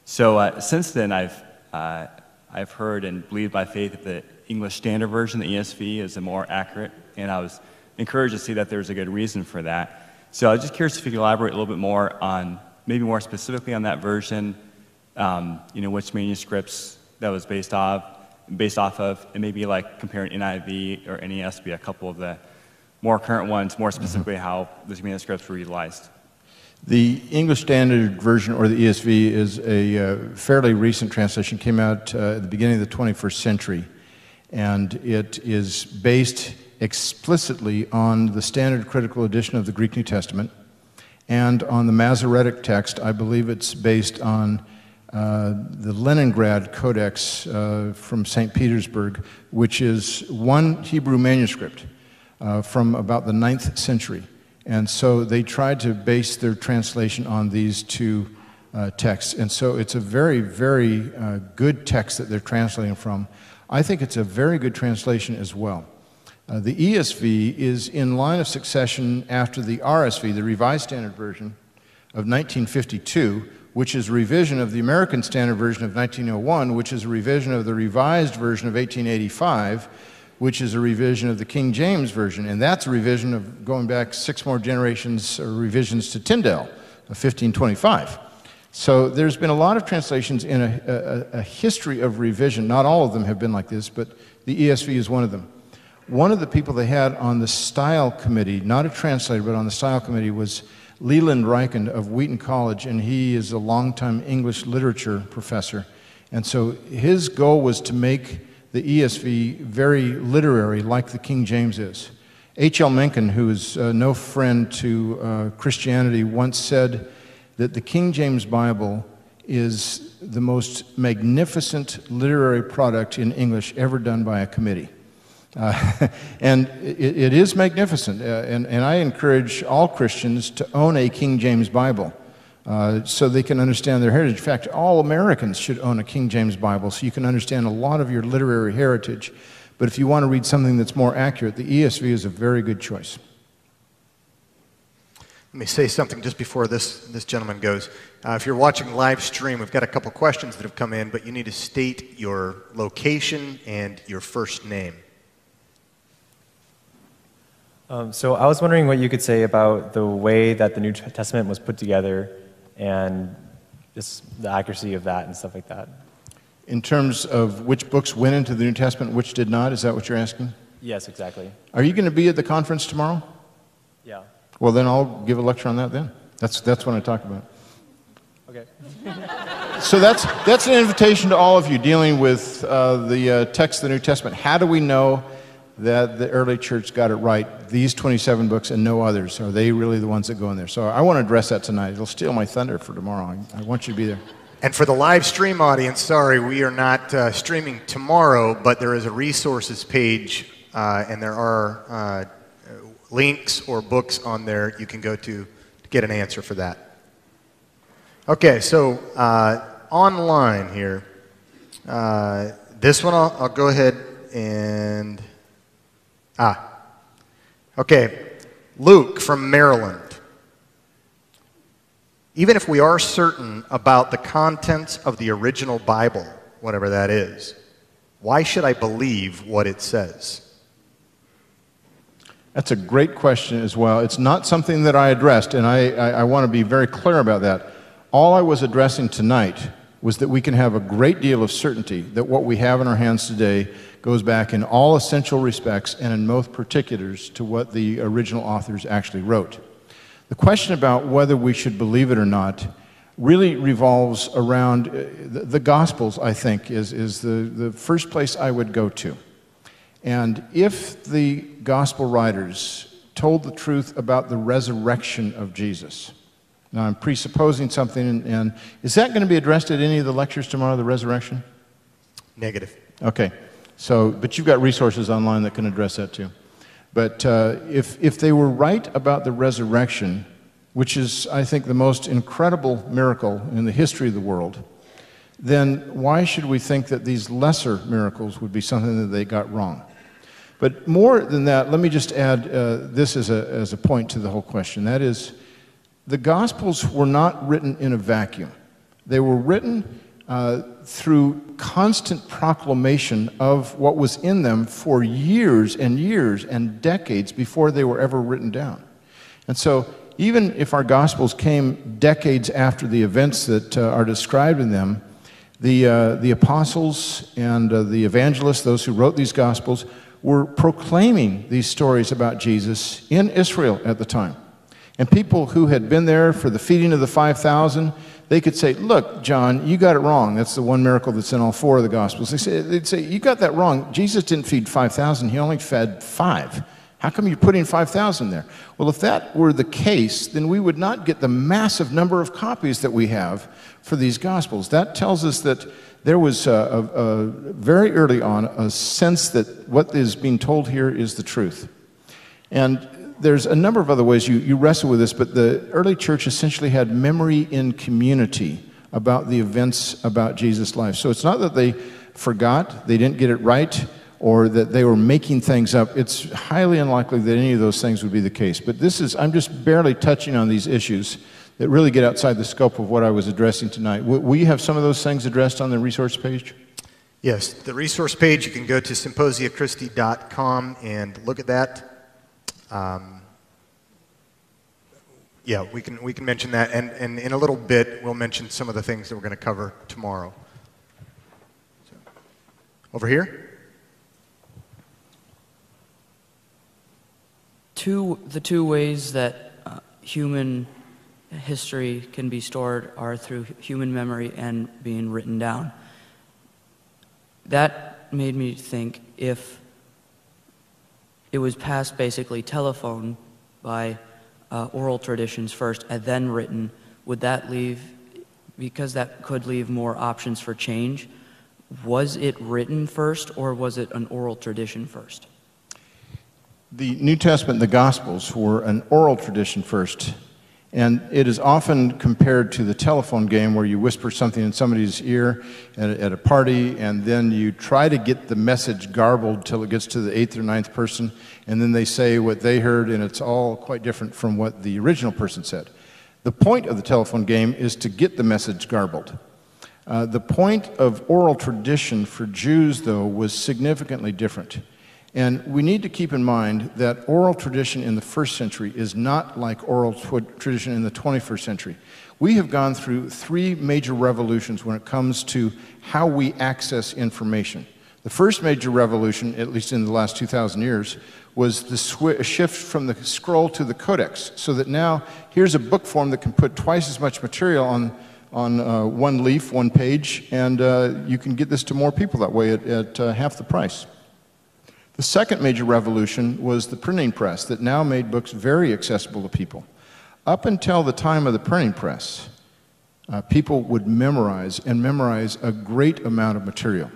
So since then, I've heard and believed by faith that the English Standard Version, the ESV, is the more accurate, and I was encouraged to see that there's a good reason for that. So I was just curious if you could elaborate a little bit more on, maybe more specifically on that version, which manuscripts that was based off of, and maybe like comparing NIV or NES to be a couple of the more current ones, more specifically how those manuscripts were utilized. The English Standard Version, or the ESV, is a fairly recent translation. Came out at the beginning of the 21st century, and it is based explicitly on the Standard Critical Edition of the Greek New Testament and on the Masoretic text. I believe it's based on the Leningrad Codex from St. Petersburg, which is one Hebrew manuscript from about the 9th century. And so they tried to base their translation on these two texts. And so it's a very, very good text that they're translating from. I think it's a very good translation as well. The ESV is in line of succession after the RSV, the Revised Standard Version of 1952, which is a revision of the American Standard Version of 1901, which is a revision of the Revised Version of 1885, which is a revision of the King James Version, and that's a revision of going back 6 more generations, or revisions to Tyndale of 1525. So there's been a lot of translations in a history of revision. Not all of them have been like this, but the ESV is one of them. One of the people they had on the style committee, not a translator, but on the style committee, was Leland Reichand of Wheaton College, and he is a longtime English literature professor. And so his goal was to make the ESV very literary, like the King James is. H.L. Mencken, who is no friend to Christianity, once said that the King James Bible is the most magnificent literary product in English ever done by a committee. And it is magnificent, and I encourage all Christians to own a King James Bible so they can understand their heritage. In fact, all Americans should own a King James Bible so you can understand a lot of your literary heritage. But if you want to read something that's more accurate, the ESV is a very good choice. Let me say something just before this gentleman goes. If you're watching live stream, we've got a couple questions that have come in, but you need to state your location and your first name. So I was wondering what you could say about the way that the New Testament was put together and just the accuracy of that and stuff like that. In terms of which books went into the New Testament, which did not, is that what you're asking? Yes, exactly. Are you going to be at the conference tomorrow? Yeah. Well, then I'll give a lecture on that then. That's what I talk about. Okay. So that's an invitation to all of you dealing with the text of the New Testament. How do we know that the early church got it right? These 27 books and no others. Are they really the ones that go in there? So I want to address that tonight. It'll steal my thunder for tomorrow. I want you to be there. And for the live stream audience, sorry, we are not streaming tomorrow, but there is a resources page, and there are links or books on there you can go to get an answer for that. Okay, so online here, this one I'll go ahead and, okay, Luke from Maryland. Even if we are certain about the contents of the original Bible, whatever that is, why should I believe what it says? That's a great question as well. It's not something that I addressed, and I want to be very clear about that. All I was addressing tonight was that we can have a great deal of certainty that what we have in our hands today goes back in all essential respects and in most particulars to what the original authors actually wrote. The question about whether we should believe it or not really revolves around the Gospels, I think, is the first place I would go to. And if the Gospel writers told the truth about the resurrection of Jesus, now I'm presupposing something, and is that going to be addressed at any of the lectures tomorrow, the resurrection? Negative. Okay, but you've got resources online that can address that too. But if they were right about the resurrection, which is, I think, the most incredible miracle in the history of the world, then why should we think that these lesser miracles would be something that they got wrong? But more than that, let me just add this as a point to the whole question. That is, the Gospels were not written in a vacuum. They were written through constant proclamation of what was in them for years and decades before they were ever written down. And so even if our Gospels came decades after the events that are described in them, the apostles and the evangelists, those who wrote these Gospels, were proclaiming these stories about Jesus in Israel at the time. And people who had been there for the feeding of the 5,000, they could say, look, John, you got it wrong. That's the one miracle that's in all four of the Gospels. They'd say, you got that wrong. Jesus didn't feed 5,000. He only fed 5. How come you're putting 5,000 there? Well, if that were the case, then we would not get the massive number of copies that we have for these Gospels. That tells us that there was very early on a sense that what is being told here is the truth. And there's a number of other ways you wrestle with this, but the early church essentially had memory in community about the events about Jesus' life. So it's not that they forgot, they didn't get it right, or that they were making things up. It's highly unlikely that any of those things would be the case. But I'm just barely touching on these issues that really get outside the scope of what I was addressing tonight. Will you have some of those things addressed on the resource page? Yes, the resource page, you can go to symposiachristi.com and look at that. Yeah, we can mention that, and in a little bit, we'll mention some of the things that we're going to cover tomorrow. So, over here. The two ways that human history can be stored are through human memory and being written down. That made me think, if it was passed basically telephone by oral traditions first and then written, would that leave, because that could leave more options for change, was it written first or was it an oral tradition first? The New Testament and the Gospels were an oral tradition first, and it is often compared to the telephone game where you whisper something in somebody's ear at a party, and then you try to get the message garbled till it gets to the 8th or 9th person, and then they say what they heard, and it's all quite different from what the original person said. The point of the telephone game is to get the message garbled. The point of oral tradition for Jews, though, was significantly different. And we need to keep in mind that oral tradition in the first century is not like oral tradition in the 21st century. We have gone through 3 major revolutions when it comes to how we access information. The first major revolution, at least in the last 2,000 years, was the shift from the scroll to the Codex, so that now here's a book form that can put twice as much material on one leaf, one page, and you can get this to more people that way at half the price. The second major revolution was the printing press that now made books very accessible to people. Up until the time of the printing press, people would memorize a great amount of material.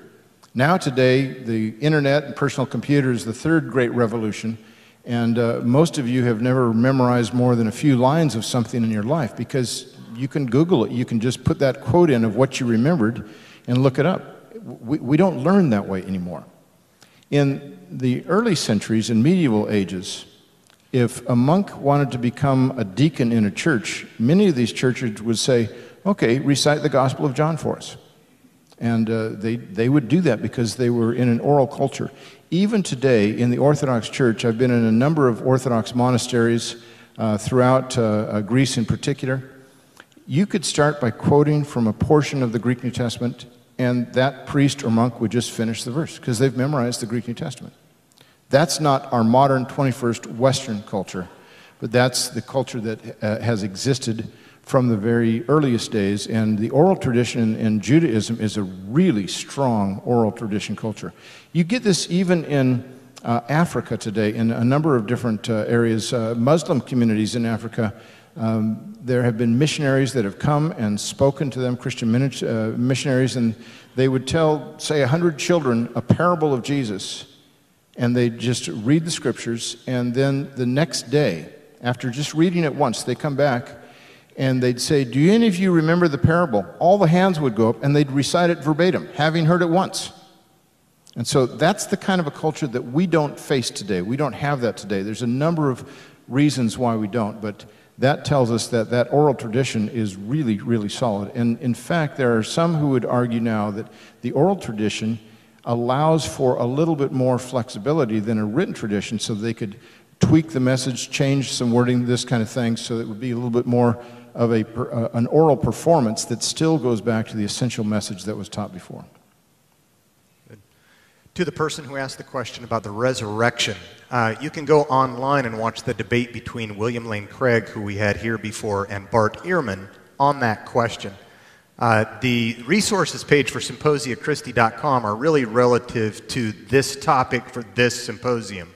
Now today, the internet and personal computer is the third great revolution, and most of you have never memorized more than a few lines of something in your life because you can Google it. You can just put that quote in of what you remembered and look it up. We don't learn that way anymore. In the early centuries, in medieval ages, if a monk wanted to become a deacon in a church, many of these churches would say, okay, recite the Gospel of John for us. And they would do that because they were in an oral culture. Even today, in the Orthodox Church, I've been in a number of Orthodox monasteries throughout Greece in particular. You could start by quoting from a portion of the Greek New Testament, and that priest or monk would just finish the verse because they've memorized the Greek New Testament. That's not our modern 21st Western culture, but that's the culture that has existed from the very earliest days, and the oral tradition in Judaism is a really strong oral tradition culture. You get this even in Africa today, in a number of different areas. Muslim communities in Africa, there have been missionaries that have come and spoken to them, Christian missionaries, and they would tell, say, 100 children a parable of Jesus, and they just read the scriptures, and then the next day after just reading it once, they come back and they'd say, do any of you remember the parable? All the hands would go up and they'd recite it verbatim, having heard it once. And so that's the kind of a culture that we don't face today. We don't have that today. There's a number of reasons why we don't, but that tells us that that oral tradition is really, really solid. And in fact, there are some who would argue now that the oral tradition allows for a little bit more flexibility than a written tradition, so they could tweak the message, change some wording, this kind of thing, so it would be a little bit more of an oral performance that still goes back to the essential message that was taught before. To the person who asked the question about the resurrection, you can go online and watch the debate between William Lane Craig, who we had here before, and Bart Ehrman on that question. The resources page for symposiachristi.com are really relative to this topic for this symposium.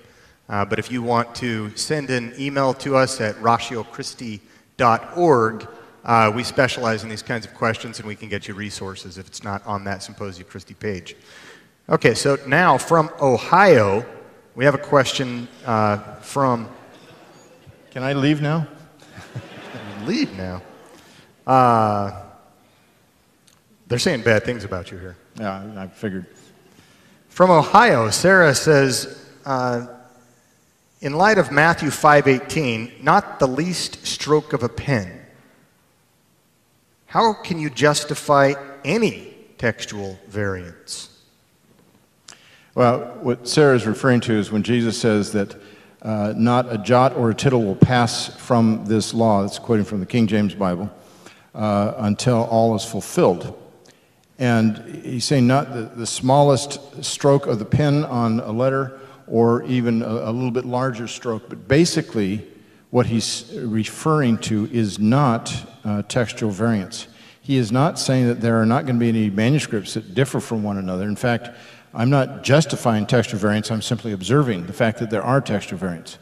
But if you want to send an email to us at ratiochristi.org, we specialize in these kinds of questions, and we can get you resources if it's not on that Symposia Christi page. Okay, so now from Ohio, we have a question from... Can I leave now? Leave now? They're saying bad things about you here. Yeah, I figured. From Ohio, Sarah says, in light of Matthew 5:18, not the least stroke of a pen, how can you justify any textual variants? Well, what Sarah is referring to is when Jesus says that not a jot or a tittle will pass from this law, that's quoting from the King James Bible, until all is fulfilled. And he's saying not the smallest stroke of the pen on a letter or even a little bit larger stroke, but basically what he's referring to is not textual variants. He is not saying that there are not going to be any manuscripts that differ from one another. In fact, I'm not justifying textual variants, I'm simply observing the fact that there are textual variants.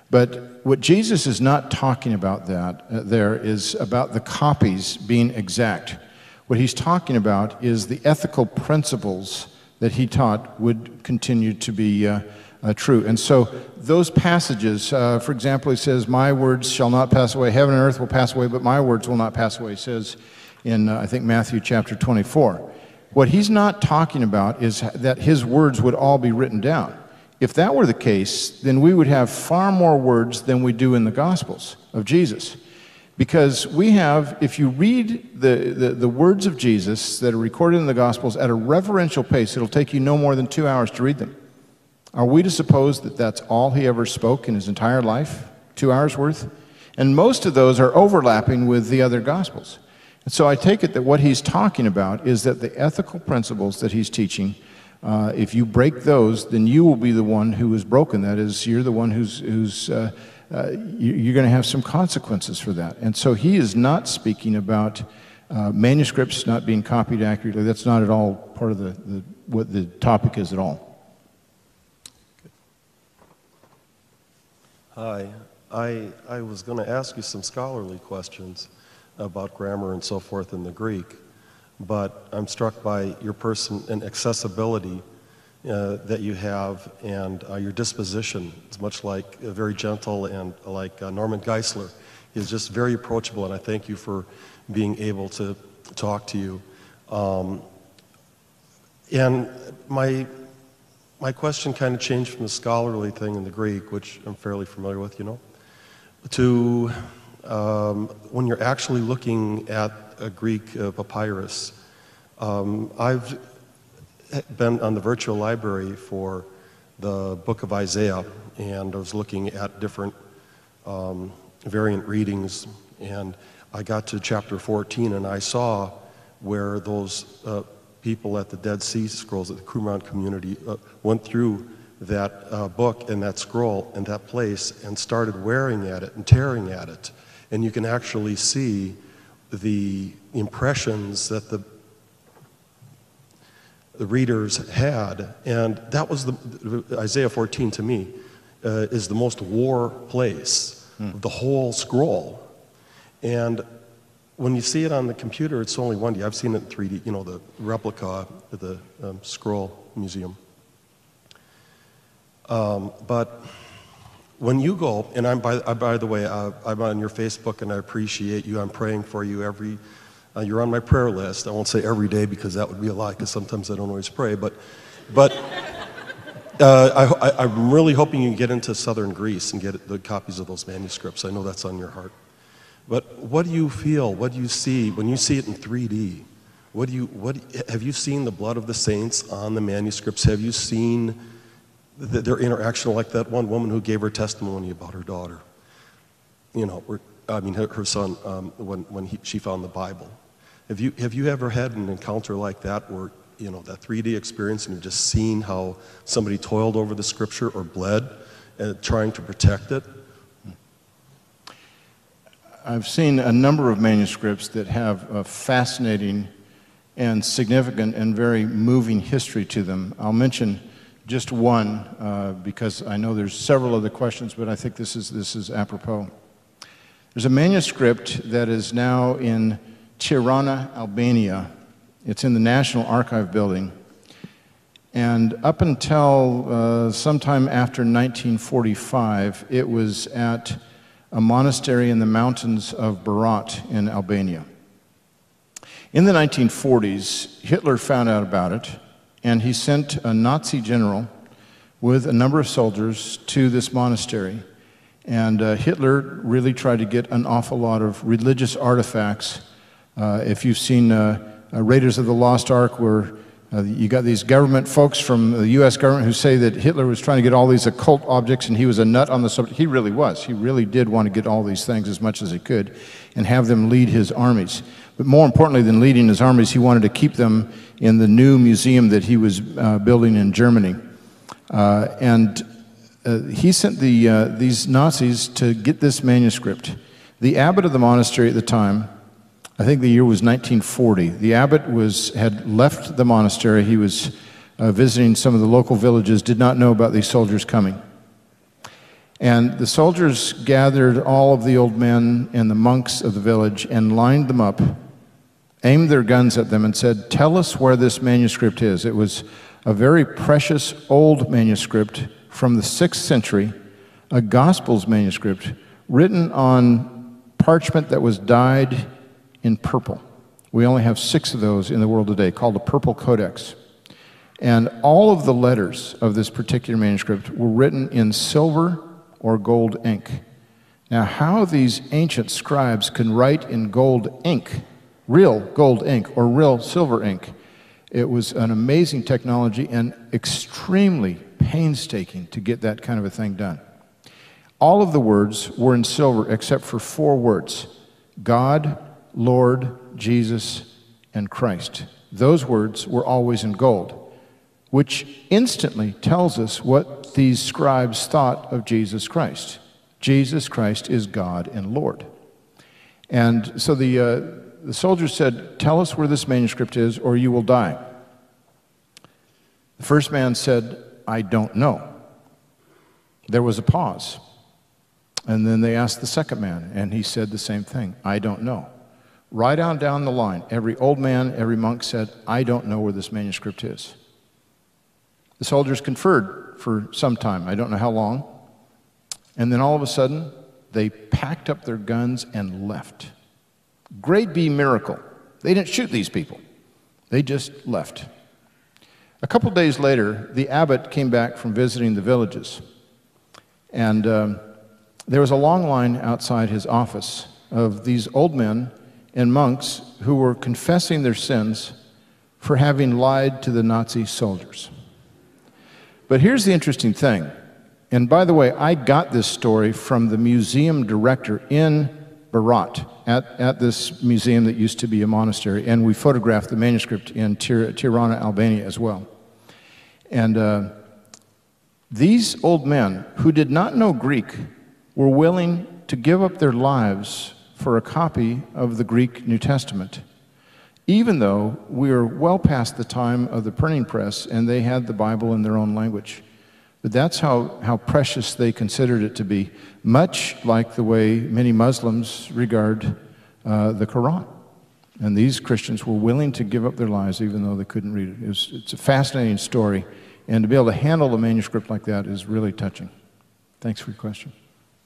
But what Jesus is not talking about there is about the copies being exact. What he's talking about is the ethical principles that he taught would continue to be true. And so those passages, for example, he says, my words shall not pass away, heaven and earth will pass away, but my words will not pass away, he says in, I think, Matthew chapter 24. What he's not talking about is that his words would all be written down. If that were the case, then we would have far more words than we do in the Gospels of Jesus. Because we have, if you read the words of Jesus that are recorded in the Gospels at a reverential pace, it'll take you no more than 2 hours to read them. Are we to suppose that that's all he ever spoke in his entire life? 2 hours worth? And most of those are overlapping with the other Gospels. And so I take it that what he's talking about is that the ethical principles that he's teaching, if you break those, then you will be the one who is broken. That is, you're the one you're going to have some consequences for that. And so he is not speaking about manuscripts not being copied accurately. That's not at all part of what the topic is at all. Hi. I was going to ask you some scholarly questions about grammar and so forth in the Greek, but I'm struck by your person and accessibility that you have, and your disposition. It's much like very gentle, and like Norman Geisler is just very approachable, and I thank you for being able to talk to you. And my question kind of changed from the scholarly thing in the Greek, which I'm fairly familiar with, you know, to when you're actually looking at a Greek papyrus. I've been on the virtual library for the book of Isaiah, and I was looking at different variant readings, and I got to chapter 14, and I saw where those people at the Dead Sea Scrolls, at the Qumran community, went through that book and that scroll and that place and started wearing at it and tearing at it. And you can actually see the impressions that the readers had. And that was Isaiah 14 to me is the most war place of the whole scroll. And when you see it on the computer, it's only 1D. I've seen it in 3D, you know, the replica at the Scroll Museum. But when you go, and by the way, I'm on your Facebook and I appreciate you. I'm praying for you you're on my prayer list. I won't say every day because that would be a lie, because sometimes I don't always pray, but I'm really hoping you can get into southern Greece and get the copies of those manuscripts. I know that's on your heart. But what do you feel? What do you see when you see it in 3D? Have you seen the blood of the saints on the manuscripts? Have you seen their interaction, like that one woman who gave her testimony about her daughter? Her son, when she found the Bible. Have you ever had an encounter like that where, that 3D experience, and you've just seen how somebody toiled over the scripture or bled trying to protect it? I've seen a number of manuscripts that have a fascinating and significant and very moving history to them. I'll mention just one because I know there's several other questions, but I think this is apropos. There's a manuscript that is now in Tirana, Albania. It's in the National Archive building. And up until sometime after 1945, it was at a monastery in the mountains of Berat in Albania. In the 1940s, Hitler found out about it, and he sent a Nazi general with a number of soldiers to this monastery. And Hitler really tried to get an awful lot of religious artifacts. If you've seen Raiders of the Lost Ark, where you got these government folks from the U.S. government who say that Hitler was trying to get all these occult objects and he was a nut on the subject. He really was. He really did want to get all these things as much as he could and have them lead his armies. But more importantly than leading his armies, he wanted to keep them in the new museum that he was building in Germany. He sent these Nazis to get this manuscript. The abbot of the monastery at the time, I think the year was 1940. The abbot had left the monastery. He was visiting some of the local villages, did not know about these soldiers coming. And the soldiers gathered all of the old men and the monks of the village and lined them up, aimed their guns at them and said, "Tell us where this manuscript is." It was a very precious old manuscript from the 6th century, a Gospels manuscript written on parchment that was dyed in purple. We only have 6 of those in the world today, called the Purple Codex. And all of the letters of this particular manuscript were written in silver or gold ink. Now, how these ancient scribes can write in gold ink, real gold ink or real silver ink, it was an amazing technology and extremely painstaking to get that kind of a thing done. All of the words were in silver except for 4 words: God, Lord, Jesus, and Christ. Those words were always in gold, which instantly tells us what these scribes thought of Jesus Christ. Jesus Christ is God and Lord. And so the soldiers said, "Tell us where this manuscript is or you will die." The first man said, "I don't know." There was a pause. And then they asked the second man, and he said the same thing, "I don't know." Right on down the line, every old man, every monk said, "I don't know where this manuscript is." The soldiers conferred for some time, I don't know how long, and then all of a sudden, they packed up their guns and left. Grade B miracle. They didn't shoot these people. They just left. A couple days later, the abbot came back from visiting the villages, and there was a long line outside his office of these old men and monks who were confessing their sins for having lied to the Nazi soldiers. But here's the interesting thing, and by the way, I got this story from the museum director in Berat, at this museum that used to be a monastery, and we photographed the manuscript in Tirana, Albania as well. And these old men who did not know Greek were willing to give up their lives for a copy of the Greek New Testament, even though we are well past the time of the printing press and they had the Bible in their own language. But that's how precious they considered it to be, much like the way many Muslims regard the Quran. And these Christians were willing to give up their lives even though they couldn't read it. It's a fascinating story, and to be able to handle a manuscript like that is really touching. Thanks for your question.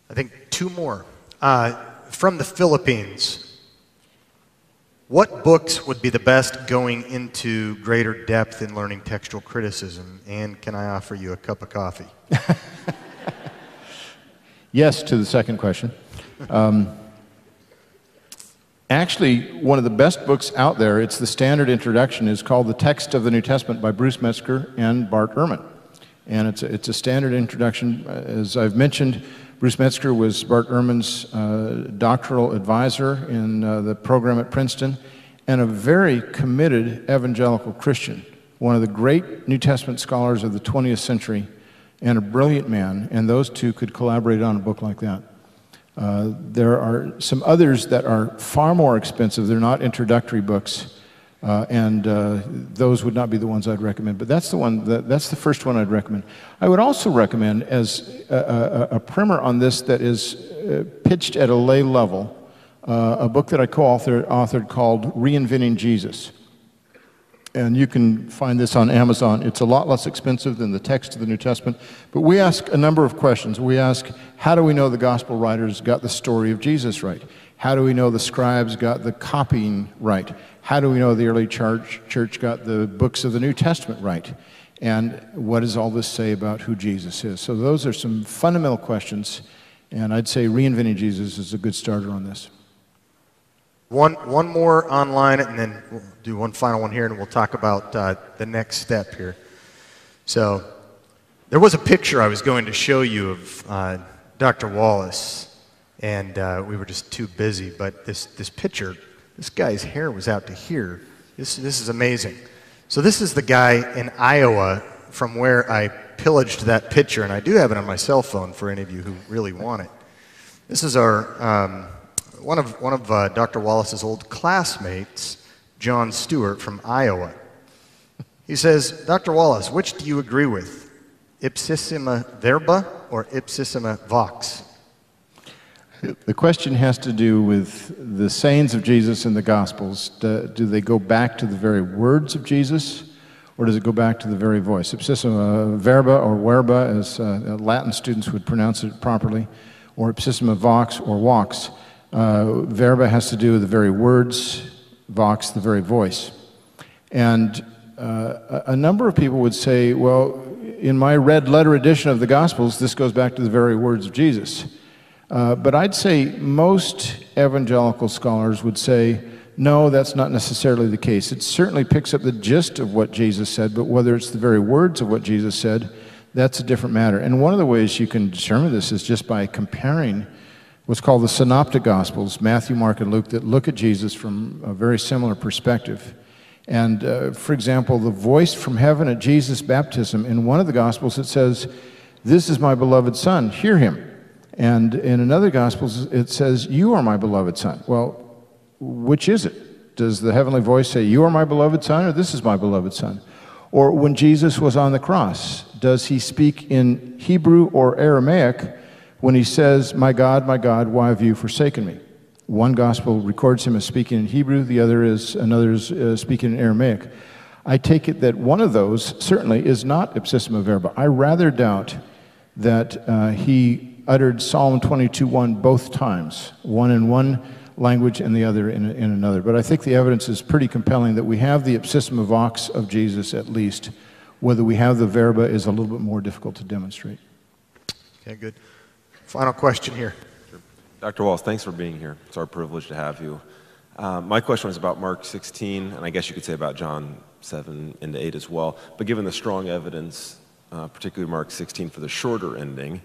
I think two more. From the Philippines, what books would be the best going into greater depth in learning textual criticism? And can I offer you a cup of coffee? Yes to the second question. Actually, one of the best books out there, it's the standard introduction, is called The Text of the New Testament by Bruce Metzger and Bart Ehrman. And it's a standard introduction. As I've mentioned, Bruce Metzger was Bart Ehrman's doctoral advisor in the program at Princeton, and a very committed evangelical Christian, one of the great New Testament scholars of the 20th century, and a brilliant man, and those two could collaborate on a book like that. There are some others that are far more expensive. They're not introductory books, and those would not be the ones I'd recommend. But that's the one. That's the first one I'd recommend. I would also recommend, as a primer on this that is pitched at a lay level, a book that I co-authored called Reinventing Jesus. And you can find this on Amazon. It's a lot less expensive than the text of the New Testament. But we ask a number of questions. We ask, how do we know the gospel writers got the story of Jesus right? How do we know the scribes got the copying right? How do we know the early church got the books of the New Testament right? And what does all this say about who Jesus is? So those are some fundamental questions. And I'd say Reinventing Jesus is a good starter on this. One more online, and then we'll do one final one here, and we'll talk about the next step here. So there was a picture I was going to show you of Dr. Wallace, and we were just too busy. But this picture, this guy's hair was out to here. This is amazing. So this is the guy in Iowa from where I pillaged that picture, and I do have it on my cell phone for any of you who really want it. This is our one of Dr. Wallace's old classmates, John Stewart from Iowa. He says, Dr. Wallace, which do you agree with, ipsissima verba or ipsissima vox? The question has to do with the sayings of Jesus in the Gospels. Do they go back to the very words of Jesus, or does it go back to the very voice? Ipsissima verba or verba, as Latin students would pronounce it properly, or ipsissima vox or vox. Verba has to do with the very words, vox, the very voice. And a number of people would say, well, in my red letter edition of the Gospels, this goes back to the very words of Jesus. But I'd say most evangelical scholars would say, no, that's not necessarily the case. It certainly picks up the gist of what Jesus said, but whether it's the very words of what Jesus said, that's a different matter. And one of the ways you can determine this is just by comparing what's called the synoptic gospels, Matthew, Mark, and Luke, that look at Jesus from a very similar perspective. And for example, the voice from heaven at Jesus' baptism, in one of the gospels it says, this is my beloved son, hear him. And in another gospel it says, you are my beloved son. Well, which is it? Does the heavenly voice say, you are my beloved son, or this is my beloved son? Or when Jesus was on the cross, does he speak in Hebrew or Aramaic when he says, my God, why have you forsaken me? One gospel records him as speaking in Hebrew, another is speaking in Aramaic. I take it that one of those certainly is not ipsissima verba. I rather doubt that he uttered Psalm 22:1 both times, one in one language and the other in another. But I think the evidence is pretty compelling that we have the ipsissima vox of Jesus at least. Whether we have the verba is a little bit more difficult to demonstrate. Okay, good. Final question here. Sure. Dr. Wallace, thanks for being here. It's our privilege to have you. My question was about Mark 16, and I guess you could say about John 7 into 8 as well. But given the strong evidence, particularly Mark 16 for the shorter ending,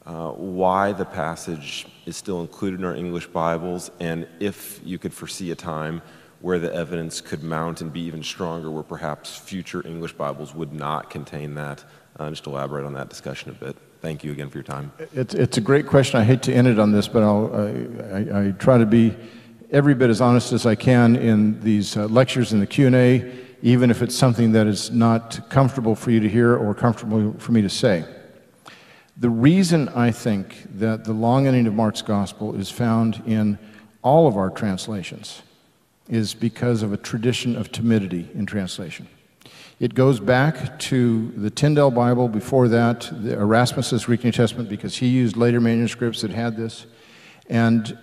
why the passage is still included in our English Bibles, and if you could foresee a time where the evidence could mount and be even stronger, where perhaps future English Bibles would not contain that. Just elaborate on that discussion a bit. Thank you again for your time. It's a great question. I hate to end it on this, but I try to be every bit as honest as I can in these lectures and the Q&A, even if it's something that is not comfortable for you to hear or comfortable for me to say. The reason I think that the long ending of Mark's gospel is found in all of our translations is because of a tradition of timidity in translation. It goes back to the Tyndale Bible, before that, the Erasmus's Greek New Testament, because he used later manuscripts that had this. And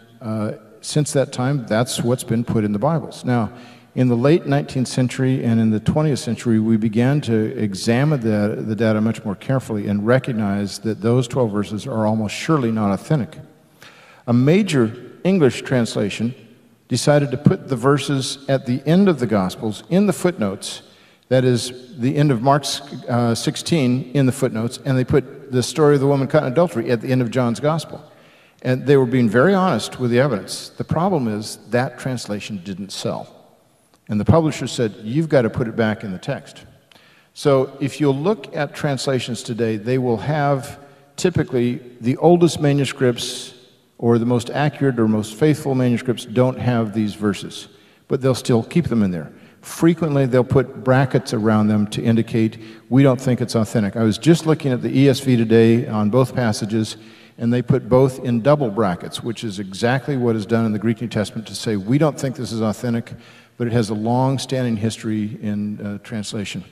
since that time, that's what's been put in the Bibles. Now, in the late 19th century and in the 20th century, we began to examine the data much more carefully and recognize that those 12 verses are almost surely not authentic. A major English translation decided to put the verses at the end of the Gospels in the footnotes. That is, the end of Mark 16 in the footnotes, and they put the story of the woman caught in adultery at the end of John's Gospel. And they were being very honest with the evidence. The problem is that translation didn't sell. And the publisher said, you've got to put it back in the text. So if you'll look at translations today, they will have typically the oldest manuscripts or the most accurate or most faithful manuscripts don't have these verses, but they'll still keep them in there. Frequently, they'll put brackets around them to indicate we don't think it's authentic. I was just looking at the ESV today on both passages, and they put both in double brackets, which is exactly what is done in the Greek New Testament to say we don't think this is authentic, but it has a long-standing history in translation.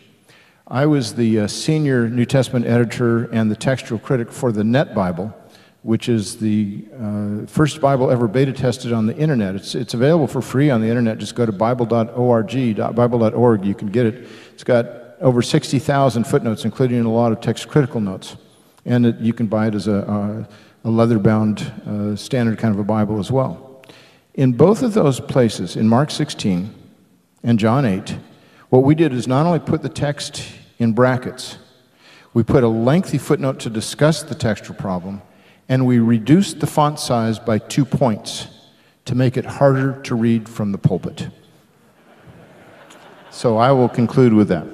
I was the senior New Testament editor and the textual critic for the Net Bible, which is the first Bible ever beta tested on the internet. It's available for free on the internet. Just go to bible.org, you can get it. It's got over 60,000 footnotes, including a lot of text critical notes. And you can buy it as a leather-bound standard kind of a Bible as well. In both of those places, in Mark 16 and John 8, what we did is not only put the text in brackets, we put a lengthy footnote to discuss the textual problem, and we reduced the font size by 2 points to make it harder to read from the pulpit. So I will conclude with that.